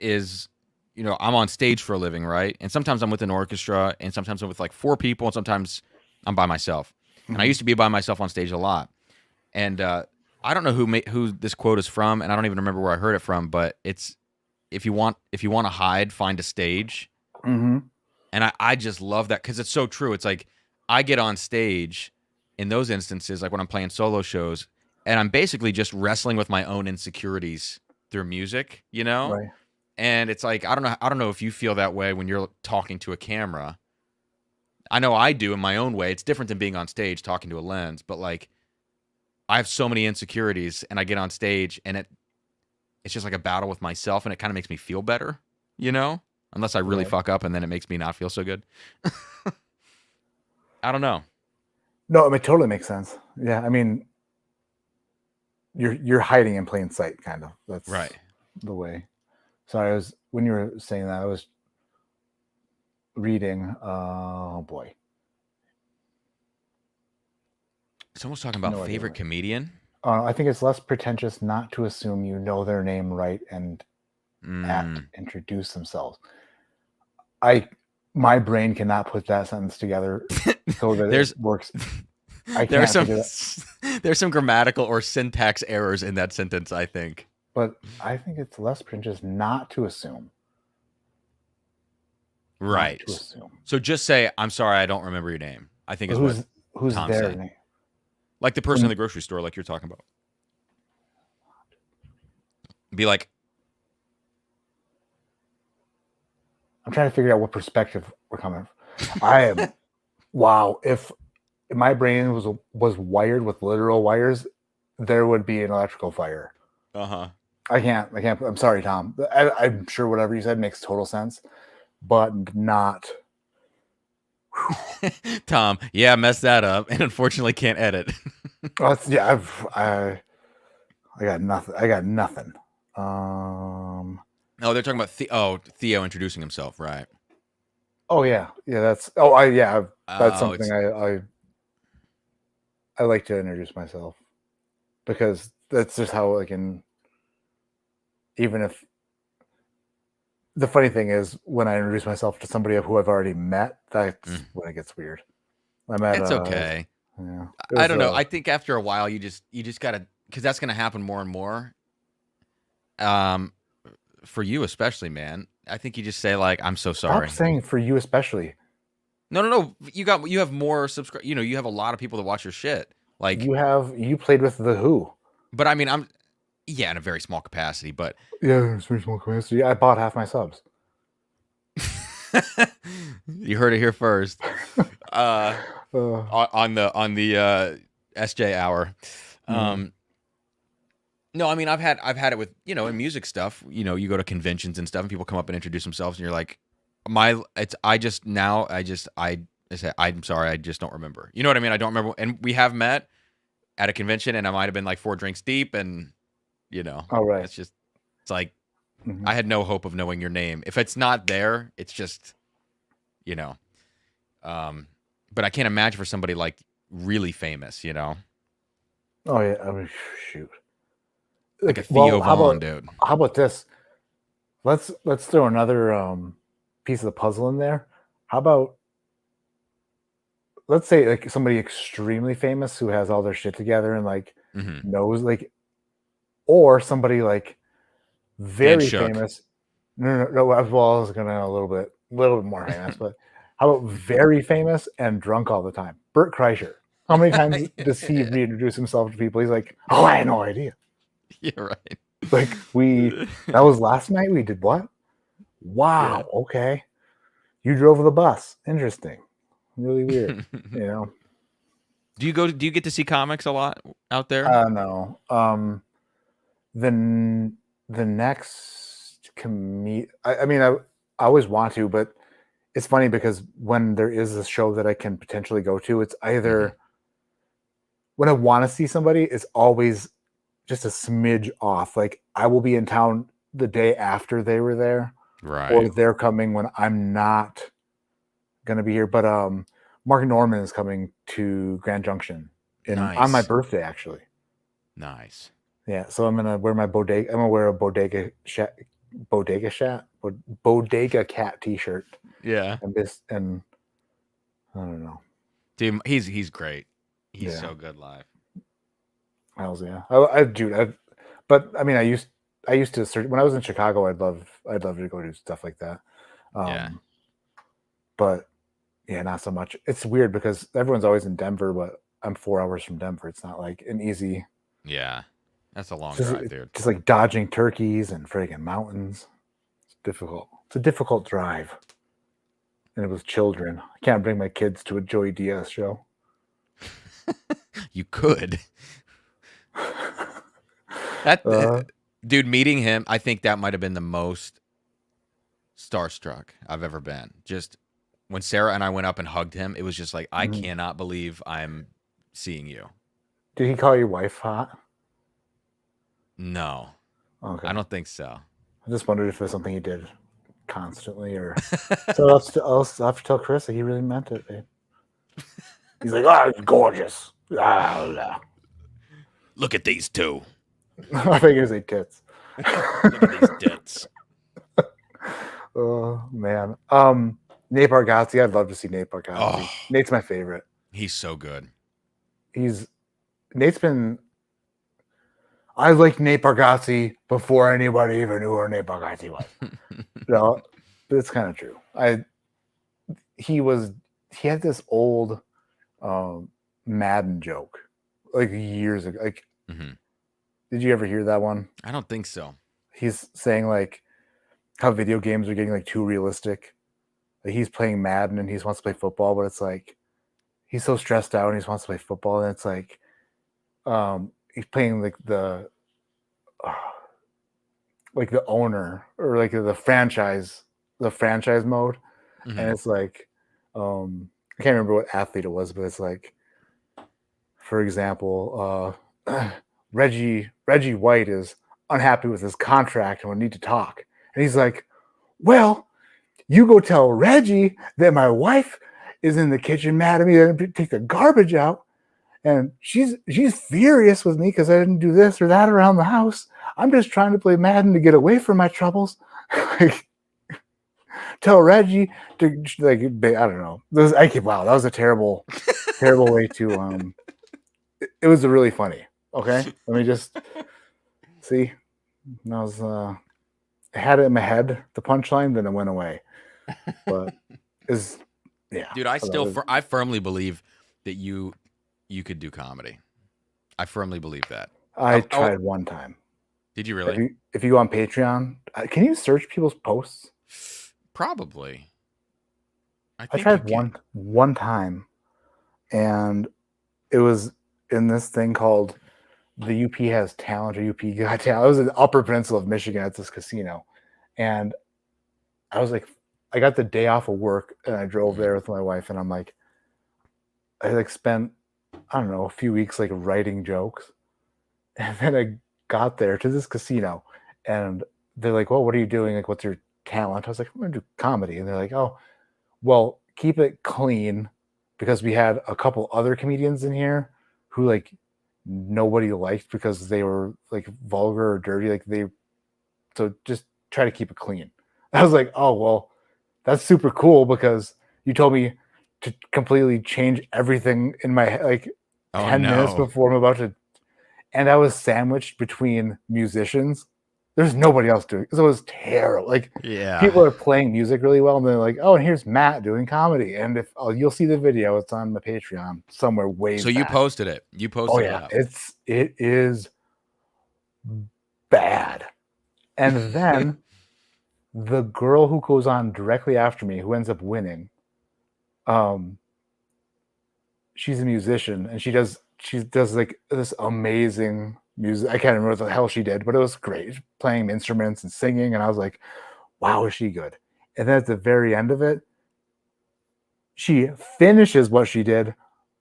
is, you know, I'm on stage for a living, right? And sometimes I'm with an orchestra, and sometimes I'm with like 4 people, and sometimes I'm by myself. And I used to be by myself on stage a lot. And I don't know who this quote is from, and I don't even remember where I heard it from. But it's if you want to hide, find a stage. And I just love that because it's so true. It's like I get on stage in those instances, like when I'm playing solo shows, and I'm basically just wrestling with my own insecurities through music, you know? Right. And it's like, I don't know if you feel that way when you're talking to a camera. I know I do in my own way. It's different than being on stage talking to a lens, but like I have so many insecurities and I get on stage and it's just like a battle with myself, and it kind of makes me feel better, you know? Unless I really fuck up and then it makes me not feel so good. I don't know. No, it totally makes sense. Yeah, I mean, you're hiding in plain sight, kind of. That's right. The way. Sorry, when you were saying that, I was reading. Oh boy, someone's talking about favorite comedian. I think it's less pretentious not to assume you know their name right and introduce themselves. My brain cannot put that sentence together so that it works. There's some grammatical or syntax errors in that sentence, I think. But I think it's less pretentious not to assume. Right. Not to assume. So just say, I'm sorry, I don't remember your name. I think is who's Tom's their saying. name? Like the person in the grocery store, like you're talking about. Be like, I'm trying to figure out what perspective we're coming from. I am, wow. If my brain was wired with literal wires, there would be an electrical fire. I can't. I'm sorry, Tom. I'm sure whatever you said makes total sense, but not. Tom, yeah, messed that up, and unfortunately can't edit. Yeah, I got nothing. Oh, they're talking about Theo introducing himself, right? Oh yeah, that's something I like to introduce myself, because that's just how I can. Even if the funny thing is, when I introduce myself to somebody who I've already met, that's when it gets weird. It's okay. Yeah, I don't know. I think after a while, you just gotta, because that's gonna happen more and more. For you especially, man. I think you just say like, "I'm so sorry." Stop saying "for you especially." No. You have more subscribe. You know, you have a lot of people that watch your shit. Like you played with the Who. But I mean, in a very small capacity. But yeah, very small capacity. I bought half my subs. You heard it here first. Uh, On the SJ hour. No, I mean I've had it with, in music stuff. You go to conventions and stuff, and people come up and introduce themselves, and you're like, I say, I'm sorry, I just don't remember. You know what I mean? I don't remember. And we have met at a convention, and I might have been like 4 drinks deep, and all right. it's like I had no hope of knowing your name. If it's not there, it's just, but I can't imagine for somebody like really famous, Oh yeah, I mean, shoot. Like a Theo Vaughn, dude. How about this? Let's throw another piece of the puzzle in there. How about, let's say like somebody extremely famous who has all their shit together and like knows like, or somebody like very famous. No. Well, I was gonna a little bit more famous, but how about very famous and drunk all the time? Bert Kreischer. How many times does he reintroduce himself to people? He's like, oh, I had no idea. You're right. Like that was last night. We did what? Wow. Yeah. Okay. You drove the bus. Interesting. Really weird. Do you get to see comics a lot out there? No. The next I mean, I always want to, but it's funny because when there is a show that I can potentially go to, it's either when I want to see somebody, it's always just a smidge off. Like I will be in town the day after they were there, right? Or they're coming when I'm not gonna be here. But Mark Norman is coming to Grand Junction on my birthday, actually. Nice. Yeah, so I'm gonna wear my bodega. I'm gonna wear a bodega cat T-shirt. Yeah, and I don't know. Dude, he's great. He's so good live. Hells yeah, but I mean, I used to search when I was in Chicago. I'd love to go do stuff like that. But yeah, not so much. It's weird because everyone's always in Denver, but I'm 4 hours from Denver. It's not like an easy. Yeah, that's a long drive, dude. Just like dodging turkeys and friggin' mountains. It's difficult. It's a difficult drive. And it was children. I can't bring my kids to a Joey Diaz show. You could. Dude, meeting him, I think that might have been the most starstruck I've ever been. Just when Sarah and I went up and hugged him, it was just like, I cannot believe I'm seeing you. Did he call your wife hot? No. Okay. I don't think so. I just wondered if it was something he did constantly, or so I'll have to tell Chris that he really meant it, babe. He's like, oh, it's gorgeous. Look at these two. I think it was like tits. Look at these tits. Oh man. Nate Bargatze. I'd love to see Nate Bargatze. Oh, Nate's my favorite. He's so good. I liked Nate Bargatze before anybody even knew who Nate Bargatze was. No, but it's kind of true. He had this old Madden joke like years ago. Like, did you ever hear that one? I don't think so. He's saying like how video games are getting like too realistic. Like he's playing Madden and he wants to play football, but it's like he's so stressed out and he wants to play football, and it's like he's playing like the owner or like the franchise mode, and it's like I can't remember what athlete it was, but it's like, for example, Reggie White is unhappy with his contract and would need to talk, and he's like, well, you go tell Reggie that my wife is in the kitchen mad at me to take the garbage out, and she's furious with me because I didn't do this or that around the house. I'm just trying to play Madden to get away from my troubles. Tell Reggie to, like, I don't know. Wow, that was a terrible way to. It was really funny. Okay, let me just see. I had it in my head, the punchline, then it went away. But dude, I firmly believe that you could do comedy. I firmly believe that. I tried one time. Did you really? If you go on Patreon, can you search people's posts? Probably. I I think you tried can. one time, and it was in this thing called the UP has talent, or UP got talent. It was in the Upper Peninsula of Michigan at this casino, and I was like, I got the day off of work, and I drove Mhm. there with my wife, and I'm like, I like spent, I don't know, a few weeks like writing jokes, and then I got there to this casino, and they're like, "Well, what are you doing? Like, what's your talent?" I was like, "I'm gonna do comedy," and they're like, "Oh, well, keep it clean," because we had a couple other comedians in here who like nobody liked because they were like vulgar or dirty. Like they, so just try to keep it clean. I was like, "Oh, well, that's super cool because you told me to completely change everything in my like Oh 10 minutes no. before I'm about to," and I was sandwiched between musicians. There's nobody else doing it. So it was terrible. Like Yeah. people are playing music really well, and they're like, "Oh, and here's Matt doing comedy." And if you'll see the video, it's on the Patreon somewhere So ways you back. posted it. You Oh posted it yeah, up. it is bad. And then the girl who goes on directly after me, who ends up winning, um, she's a musician, and she does like this amazing music. I can't remember what the hell she did, but it was great, playing instruments and singing. And I was like, "Wow, is she good?" And then at the very end of it, she finishes what she did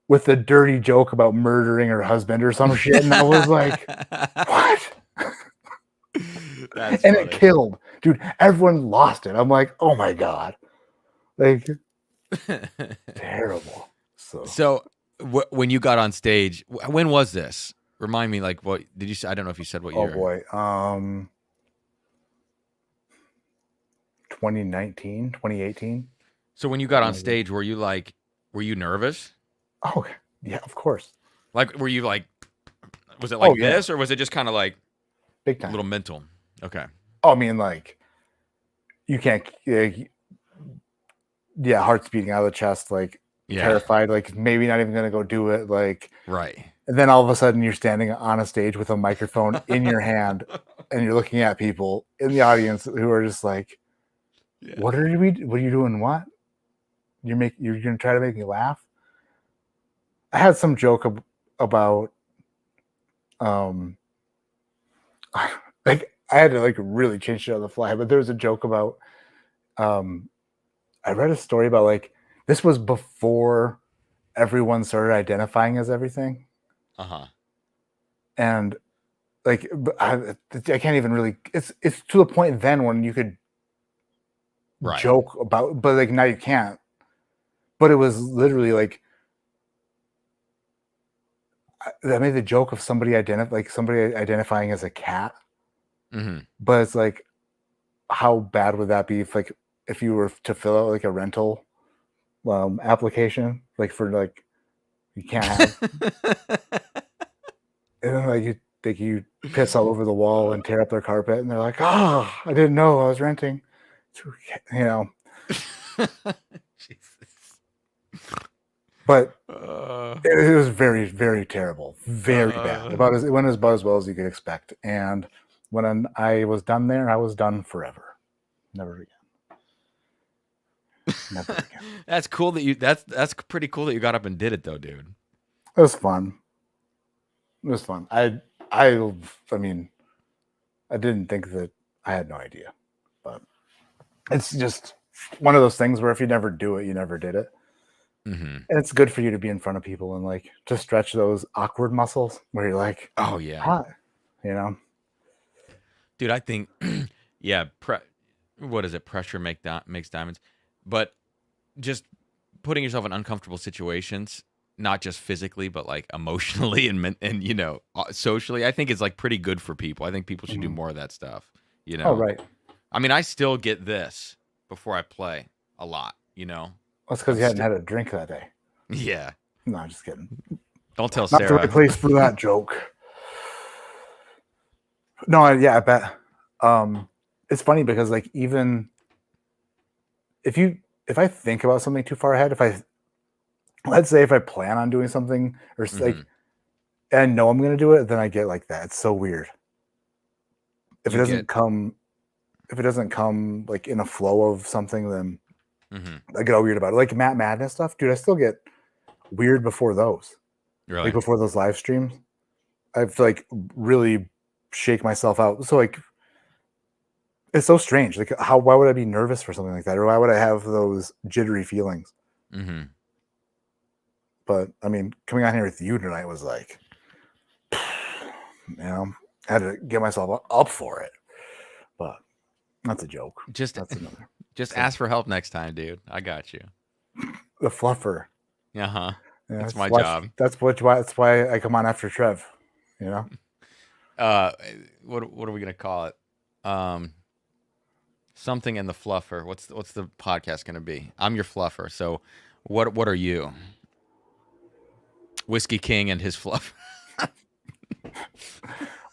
with a dirty joke about murdering her husband or some shit. And I was like, "What?" That's And it funny. killed, dude. Everyone lost it. I'm like, "Oh my god!" Like terrible. So, So when you got on stage, when was this? Remind me, like, what did you say? I don't know if you said what oh year. boy, 2019, 2018. So when you got Something on like that. stage, were you nervous? Oh, yeah, of course. Like, were you like, was it Oh like yeah, this, or was it just kind of like big a time. little mental? Okay. Oh, I mean, like you can't. Yeah, heart's beating out of the chest, like Yeah. terrified, like maybe not even gonna go do it, like. Right. And then all of a sudden, you're standing on a stage with a microphone in your hand, and you're looking at people in the audience who are just like, Yeah. "What are we? What are you doing? What you're gonna try to make me laugh?" I had some joke about um, like I had to like really change it on the fly, but there was a joke about um, I read a story about like this was before everyone started identifying as everything, Uh huh. and like I can't even really. It's to the point then when you could Right. joke about, but like now you can't. But it was literally like I made the joke of somebody identifying as a cat, Hmm. but it's like how bad would that be if you were to fill out like a rental application like for like you can't have, and then you piss all over the wall and tear up their carpet, and they're like, "Oh, I didn't know I was renting," so, you know. Jesus. But Uh, it was very, very terrible, very bad. uh, It went about as well as you could expect. And when I was done there, I was done forever. Never again. Never again. that's cool that that's pretty cool that you got up and did it though, dude. It was fun. It was fun. I mean, I didn't think that I had no idea, but it's just one of those things where if you never do it, you never did it. Hmm. And it's good for you to be in front of people and like to stretch those awkward muscles where you're like, Oh yeah, "Hi," you know. dude. I think yeah. What is it? Pressure makes diamonds, but just putting yourself in uncomfortable situations, not just physically, but like emotionally and socially, I think is like pretty good for people. I think people should do Mhm. more of that stuff. You Oh, know, right. I mean, I still get this before I play a lot. That's because I'm you hadn't still had a drink that day. yeah. No, I'm just kidding. Don't tell Not the right Sarah. place for that joke. No, yeah, I bet. It's funny because like even if you if I think about something too far ahead, if I let's say if I plan on doing something or Hmm. like and I know I'm gonna do it, then I get like that. It's so weird. If it You doesn't get come if it doesn't come like in a flow of something, then Mm-hmm. I get all weird about it. Like Matt Madness stuff, dude. I still get weird before those. Really? Like before those live streams, I have to like really shake myself out. So like, it's so strange. Like, why would I be nervous for something like that, or why would I have those jittery feelings? Mm-hmm. But I mean, coming on here with you tonight was like, you know, I had to get myself up for it. But that's a joke. Just That's another. Just ask for help next time, dude. I got you. The fluffer. Uh-huh. Yeah, That's my job. That's why I come on after Trev. You know. What are we gonna call it? Something in the fluffer. What's the podcast gonna be? I'm your fluffer. So, what are you? Whiskey King and his fluff.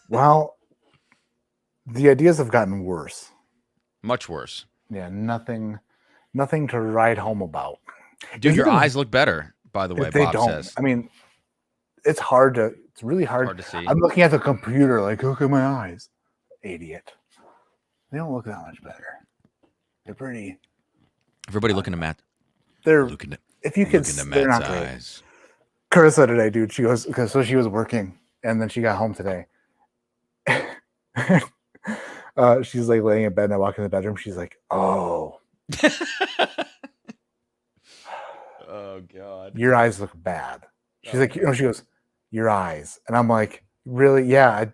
Well, the ideas have gotten worse. Much worse. Yeah, nothing to write home about. Dude, your eyes look better, by the way, they Bob don't. says. I mean, it's really hard to see. I'm looking at the computer like, look at my eyes. Idiot. They don't look that much better. They're pretty. Everybody looking at Matt. They're looking at. If you could, they're not great. Eyes. Carissa today, dude. She goes because she was working, and then she got home today. She's like laying in bed, and I walk in the bedroom. She's like, "Oh, oh God, your eyes look bad." She's like, she goes, "Your eyes," and I'm like, "Really? Yeah."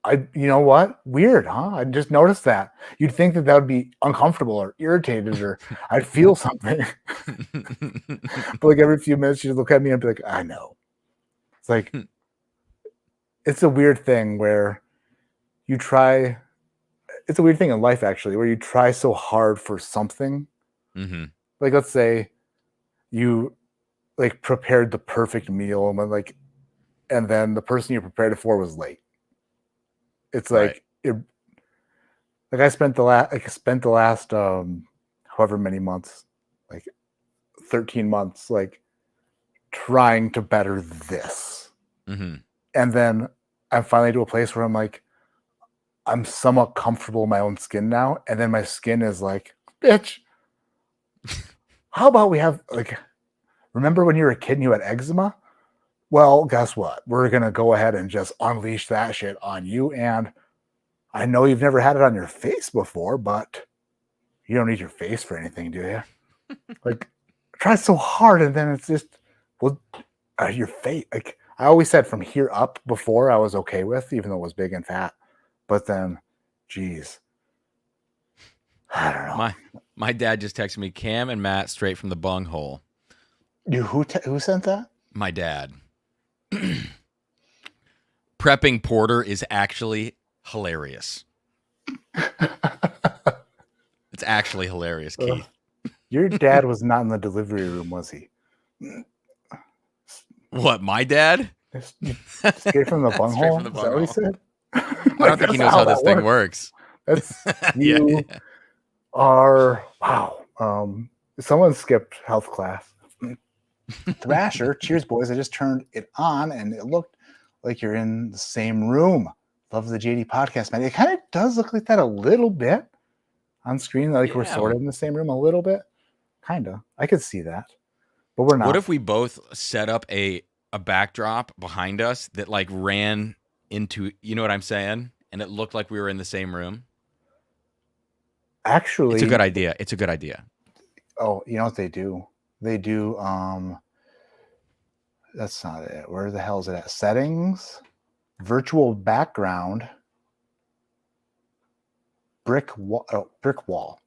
I you know what? Weird, huh? I just noticed that. You'd think that would be uncomfortable or irritated, or I'd feel something. But like every few minutes, she'd look at me and be like, "I know." It's like it's a weird thing where you try. It's a weird thing in life, actually, where you try so hard for something. Mm-hmm. Like, let's say you like prepared the perfect meal, and then the person you prepared it for was late. It's like I spent the last however many months, like 13 months, like trying to better this, and then I'm finally to a place where I'm like, I'm somewhat comfortable in my own skin now, and then my skin is like, bitch. How about we have like, remember when you were a kid and you had eczema? Well, guess what? We're gonna go ahead and just unleash that shit on you. And I know you've never had it on your face before, but you don't need your face for anything, do you? Like, try so hard, and then it's just, well, your face. Like I always said, from here up before I was okay with, even though it was big and fat. But then, geez, I don't know. My dad just texted me, Cam and Matt straight from the bung hole. Who sent that? My dad. Prepping porter is actually hilarious. It's actually hilarious, Keith. Your dad was not in the delivery room, was he? What, my dad? Straight from the bunghole? Is that what he said? I don't think he knows how this thing works. That's you are wow. Someone skipped health class. Thrasher, cheers, boys. I just turned it on and it looked like you're in the same room. Love the JD podcast, man. It kind of does look like that a little bit on screen. Like we're sort of in the same room a little bit. Kind of. I could see that. But we're not. What if we both set up a backdrop behind us that like ran into, you know what I'm saying? And it looked like we were in the same room. Actually, it's a good idea. It's a good idea. Oh, you know what they do? They do, that's not it. Where the hell is it at? Settings, virtual background, brick wall.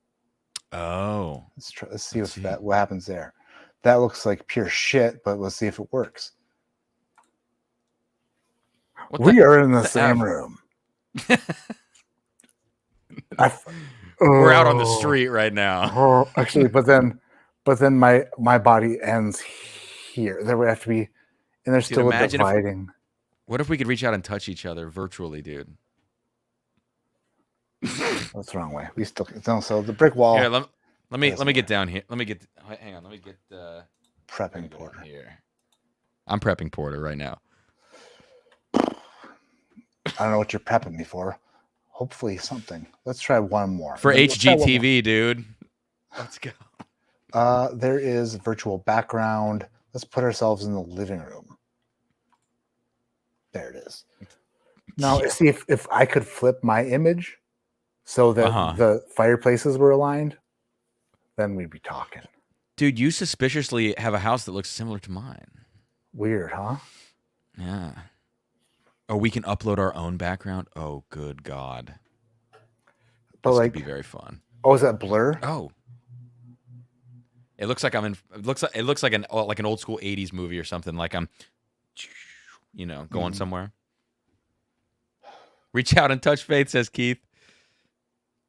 Oh. Let's see what happens there. That looks like pure shit, but let's see if it works. We are in the same room. We're out on the street right now. Actually, but then my body ends here. There would have to be, and there's still a dividing. What if we could reach out and touch each other virtually, dude? That's the wrong way. We still no. So the brick wall. Here, let me get down here. Hang on. Let me get prepping porter here. I'm prepping porter right now. I don't know what you're prepping me for. Hopefully something. Let's try one more. For HGTV, dude. Let's go. There is virtual background. Let's put ourselves in the living room. There it is. Now, see if I could flip my image so that the fireplaces were aligned, then we'd be talking. Dude, you suspiciously have a house that looks similar to mine. Weird, huh? Yeah. Oh, we can upload our own background? Oh, good God. But this like, could be very fun. Oh, is that blur? Oh. It looks like I'm in. It looks like an old school '80s movie or something. Like I'm, going somewhere. Reach out and touch Faith, says Keith.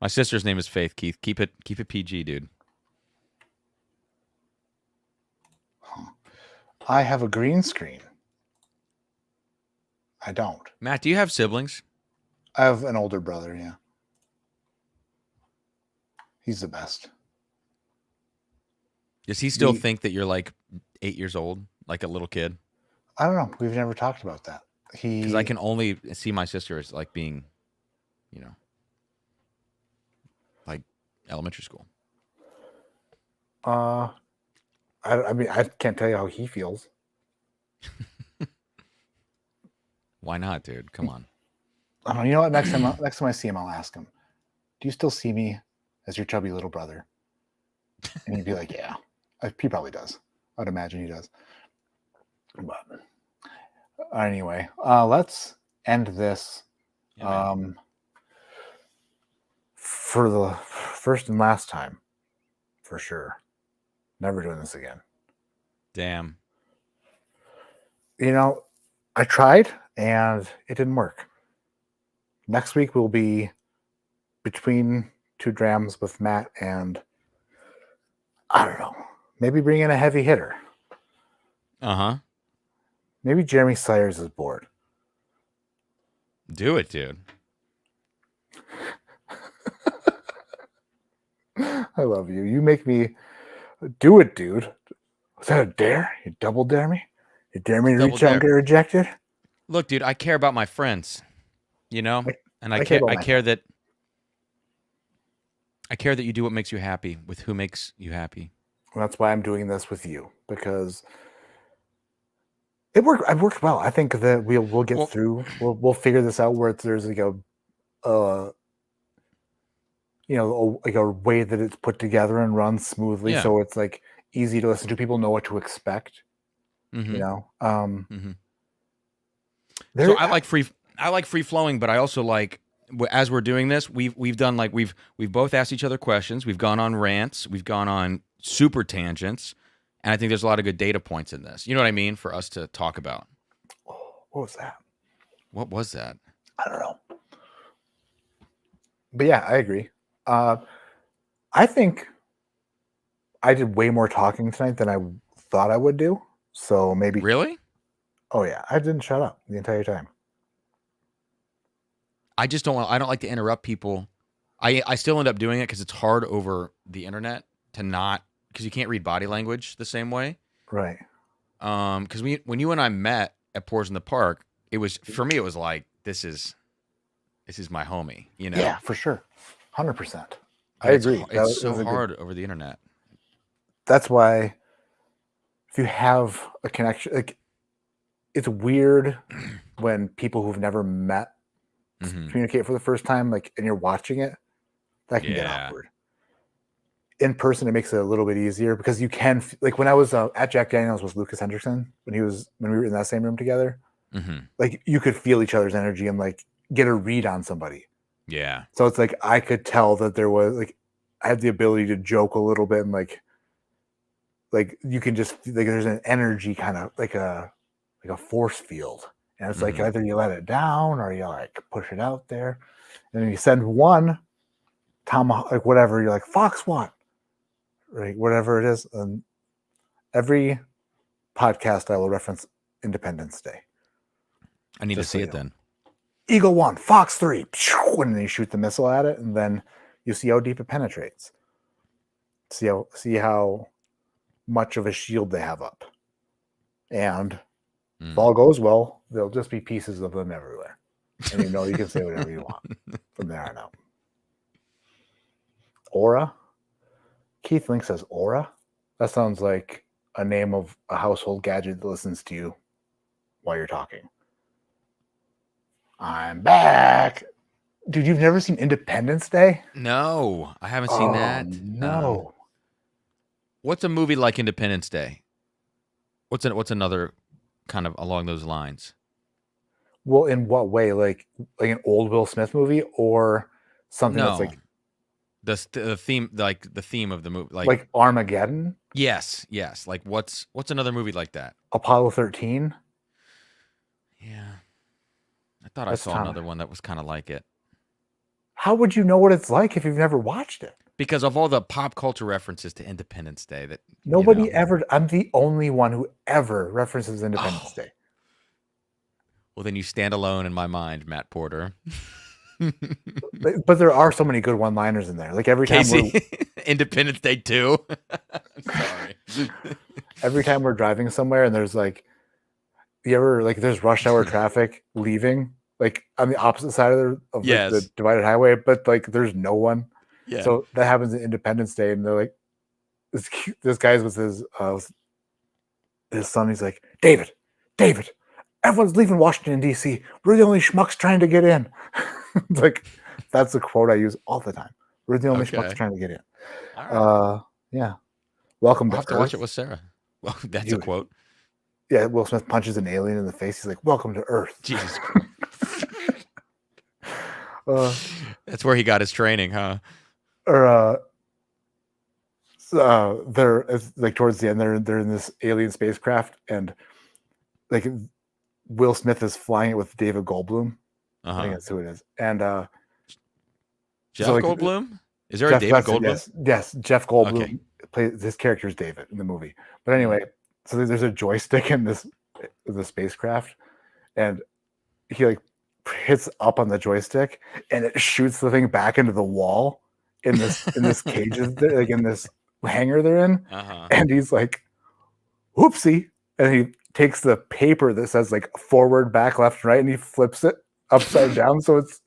My sister's name is Faith. Keith, keep it PG, dude. I have a green screen. I don't. Matt, do you have siblings? I have an older brother. Yeah, he's the best. Does he still think that you're like 8 years old, like a little kid? I don't know. We've never talked about that. Because I can only see my sister as like being, like elementary school. I mean, I can't tell you how he feels. Why not, dude? Come on. You know what? Next time I see him, I'll ask him, "Do you still see me as your chubby little brother?" And he'd be like, "Yeah." He probably does. I'd imagine he does. But anyway, let's end this for the first and last time, for sure. Never doing this again. Damn. I tried and it didn't work. Next week will be between two drams with Matt and I don't know. Maybe bring in a heavy hitter. Maybe Jeremy Sayers is bored. Do it, dude. I love you. You make me do it, dude. Was that a dare? You double dare me? You dare me to reach out and get rejected? Look, dude, I care about my friends, and I care that you do what makes you happy with who makes you happy. Well, that's why I'm doing this with you, because it worked well. I think that we'll get through. We'll figure this out where there's like a way that it's put together and runs smoothly, so it's like easy to listen to. People know what to expect. So I like free flowing, but I also like, as we're doing this, we've done like we've both asked each other questions. We've gone on rants. We've gone on super tangents, and I think there's a lot of good data points in this. You know what I mean? For us to talk about. What was that? What was that? I don't know. But yeah, I agree. I think I did way more talking tonight than I thought I would do. So maybe. Really? Oh yeah, I didn't shut up the entire time. I just don't like to interrupt people. I still end up doing it because it's hard over the internet to not, because you can't read body language the same way. Right. Because when you and I met at Pours in the Park, it was, for me, it was like, this is my homie, Yeah, for sure. 100%. I agree. It's so hard over the internet. That's why if you have a connection, like, it's weird when people who've never met communicate for the first time, like, and you're watching it, that can get awkward. In person, it makes it a little bit easier because you can, like, when I was at Jack Daniels with Lucas Hendrickson, when we were in that same room together, like, you could feel each other's energy and like get a read on somebody. Yeah. So it's like I could tell that there was, like, I had the ability to joke a little bit and like you can just, like, there's an energy kind of like a force field, and it's like either you let it down or you like push it out there, and then you send one tomahawk, like whatever, you're like Fox one, right? Whatever it is. And every podcast I will reference Independence Day. I need to see it then. Eagle 1, Fox 3, and then you shoot the missile at it, and then you see how deep it penetrates. See how much of a shield they have up. And if all goes well, there'll just be pieces of them everywhere. And you can say whatever you want from there on out. Aura? Keith Link says aura? That sounds like a name of a household gadget that listens to you while you're talking. I'm back. Dude, you've never seen Independence Day? No, I haven't seen that. No. What's a movie like Independence Day? What's another kind of along those lines? Well, in what way? Like an old Will Smith movie, or something that's like the theme, like the theme of the movie, like Armageddon? Yes. Like what's another movie like that? Apollo 13? Yeah, I thought I That's saw Tom. another one that was kind of like it. How would you know what it's like if you've never watched it? Because of all the pop culture references to Independence Day that Nobody ever. I'm the only one who ever references Independence Day. Well, then you stand alone in my mind, Matt Porter. But there are so many good one-liners in there. Like every time Independence Day 2. Sorry. Every time we're driving somewhere and there's like, there's rush hour traffic leaving, like on the opposite side of the divided highway, but like there's no one. Yeah. So that happens in Independence Day, and they're like, this guy's with his son. He's like, David, everyone's leaving Washington D.C. We're the only schmucks trying to get in. It's like, that's a quote I use all the time. We're the only schmucks trying to get in. Right. Yeah. Welcome to I'll have to watch it with Sarah. Well, that's a quote. Yeah, Will Smith punches an alien in the face. He's like, "Welcome to Earth." Jesus Christ. That's where he got his training, huh? Or they're like towards the end. They're in this alien spacecraft, and like Will Smith is flying it with David Goldblum. I think that's who it is. And Jeff Goldblum? Is there a David Goldblum? Yes, Jeff Goldblum plays this character is David in the movie. But anyway, so there's a joystick in the spacecraft, and he like hits up on the joystick, and it shoots the thing back into the wall in this cage, like in this hangar they're in. And he's like, "Whoopsie!" And he takes the paper that says like forward, back, left, right, and he flips it upside down, so it's.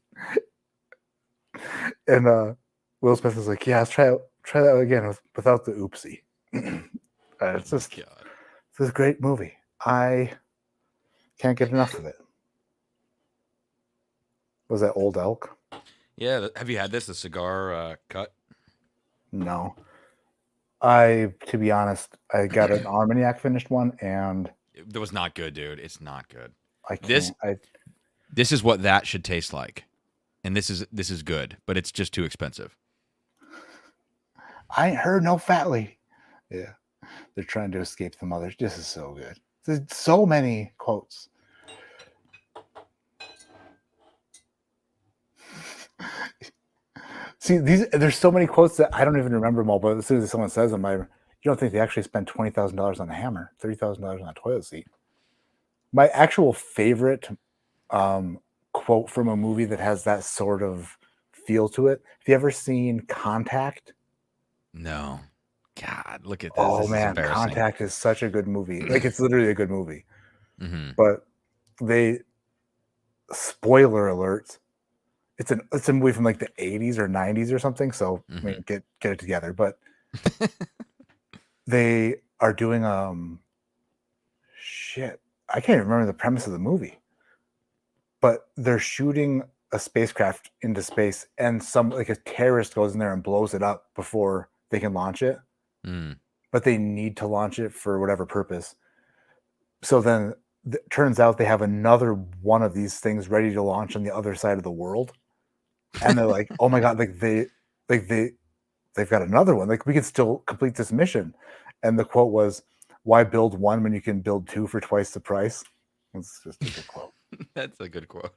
And Will Smith is like, "Yeah, let's try that again without the oopsie." It's just it's a great movie. I can't get enough of it. Was that Old Elk? Yeah. Have you had this? The cigar cut? No. To be honest, I got an Armagnac finished one, and it was not good, dude. It's not good. This is what that should taste like, and this is good, but it's just too expensive. I ain't heard no fat lady. Yeah, they're trying to escape the mothers. This is so good. There's so many quotes. See, there's so many quotes that I don't even remember them all, but as soon as someone says them, you don't think they actually spent $20,000 on a hammer, $30,000 on a toilet seat. My actual favorite quote from a movie that has that sort of feel to it. Have you ever seen Contact? No. God, look at this. Oh, this man, Contact is such a good movie. Like, it's literally a good movie. But spoiler alert, it's a movie from like the 80s or 90s or something. So I mean, get it together. But they are doing shit. I can't even remember the premise of the movie. But they're shooting a spacecraft into space, and a terrorist goes in there and blows it up before they can launch it. But they need to launch it for whatever purpose. So then it turns out they have another one of these things ready to launch on the other side of the world. And they're like, oh my God, they've got another one. Like, we can still complete this mission. And the quote was, "Why build one when you can build two for twice the price?" It's just a good quote. That's a good quote.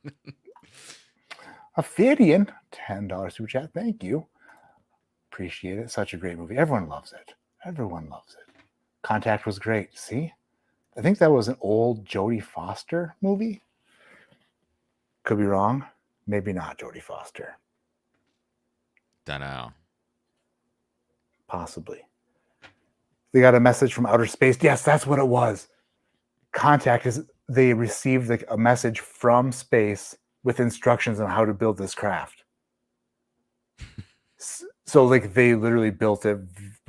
Ophidian, $10 super chat. Thank you. Appreciate it. Such a great movie. Everyone loves it. Contact was great. See? I think that was an old Jodie Foster movie. Could be wrong. Maybe not Jodie Foster. Don't know. Possibly. They got a message from outer space. Yes, that's what it was. Contact is they received like a message from space with instructions on how to build this craft. So like they literally built it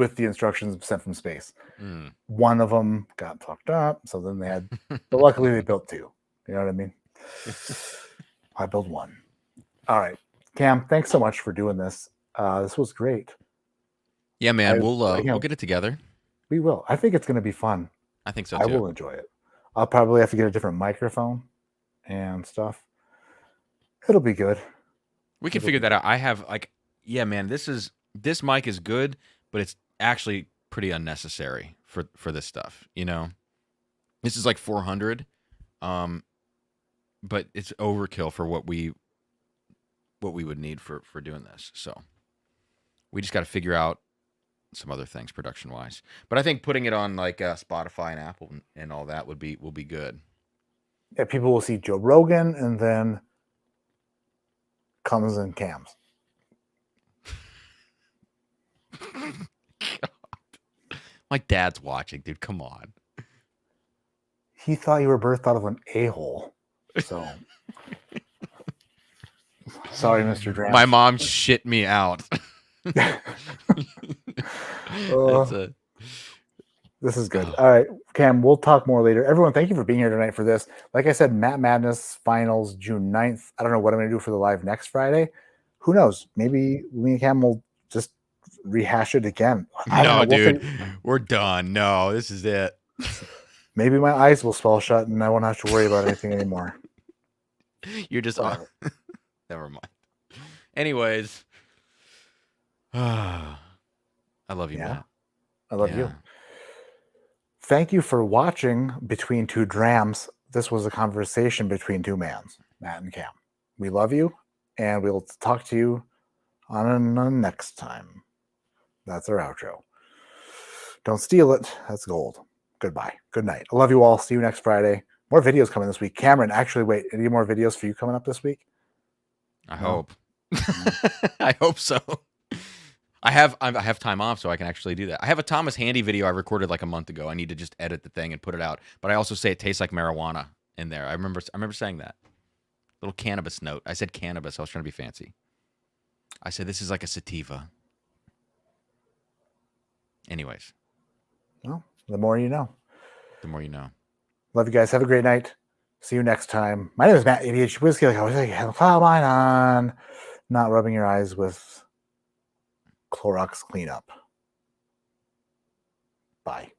with the instructions sent from space. Mm. One of them got fucked up, so then they had, but luckily they built 2. You know what I mean? I built 1. All right, Cam, thanks so much for doing this. This was great. Yeah, man, we'll get it together. We will. I think it's going to be fun. I think so too. I will enjoy it. I'll probably have to get a different microphone and stuff. It'll be good. We can figure that out. I have yeah, man, this mic is good, but it's actually pretty unnecessary for this stuff. You know, this is like 400, but it's overkill for what we would need for doing this. So we just got to figure out some other things production wise. But I think putting it on like Spotify and Apple and all that will be good. Yeah, people will see Joe Rogan and then comes and Cams. God. My dad's watching, dude. Come on. He thought you were birthed out of an a-hole. So sorry, Mr. Dram. My mom shit me out. This is good. All right, Cam, we'll talk more later. Everyone, thank you for being here tonight for this. Like I said, Matt Madness Finals, June 9th. I don't know what I'm going to do for the live next Friday. Who knows? Maybe me and Cam will just rehash it again. No, dude. We're done. No, this is it. Maybe my eyes will spell shut and I won't have to worry about anything anymore. You're just never mind. Anyways. I love you, Matt. I love you. Thank you for watching Between Two Drams. This was a conversation between two mans, Matt and Cam. We love you, and we'll talk to you on the next time. That's our outro. Don't steal it. That's gold. Goodbye. Good night. I love you all. See you next Friday. More videos coming this week. Cameron, actually, wait. Any more videos for you coming up this week? I hope. I hope so. I have time off, so I can actually do that. I have a Thomas Handy video I recorded like a month ago. I need to just edit the thing and put it out. But I also say it tastes like marijuana in there. I remember saying that. Little cannabis note. I said cannabis. I was trying to be fancy. I said this is like a sativa. Anyways. Well, the more you know. The more you know. Love you guys. Have a great night. See you next time. My name is Matt ADHD Whiskey. Like I was like, have a file mine on. Not rubbing your eyes with Clorox cleanup. Bye.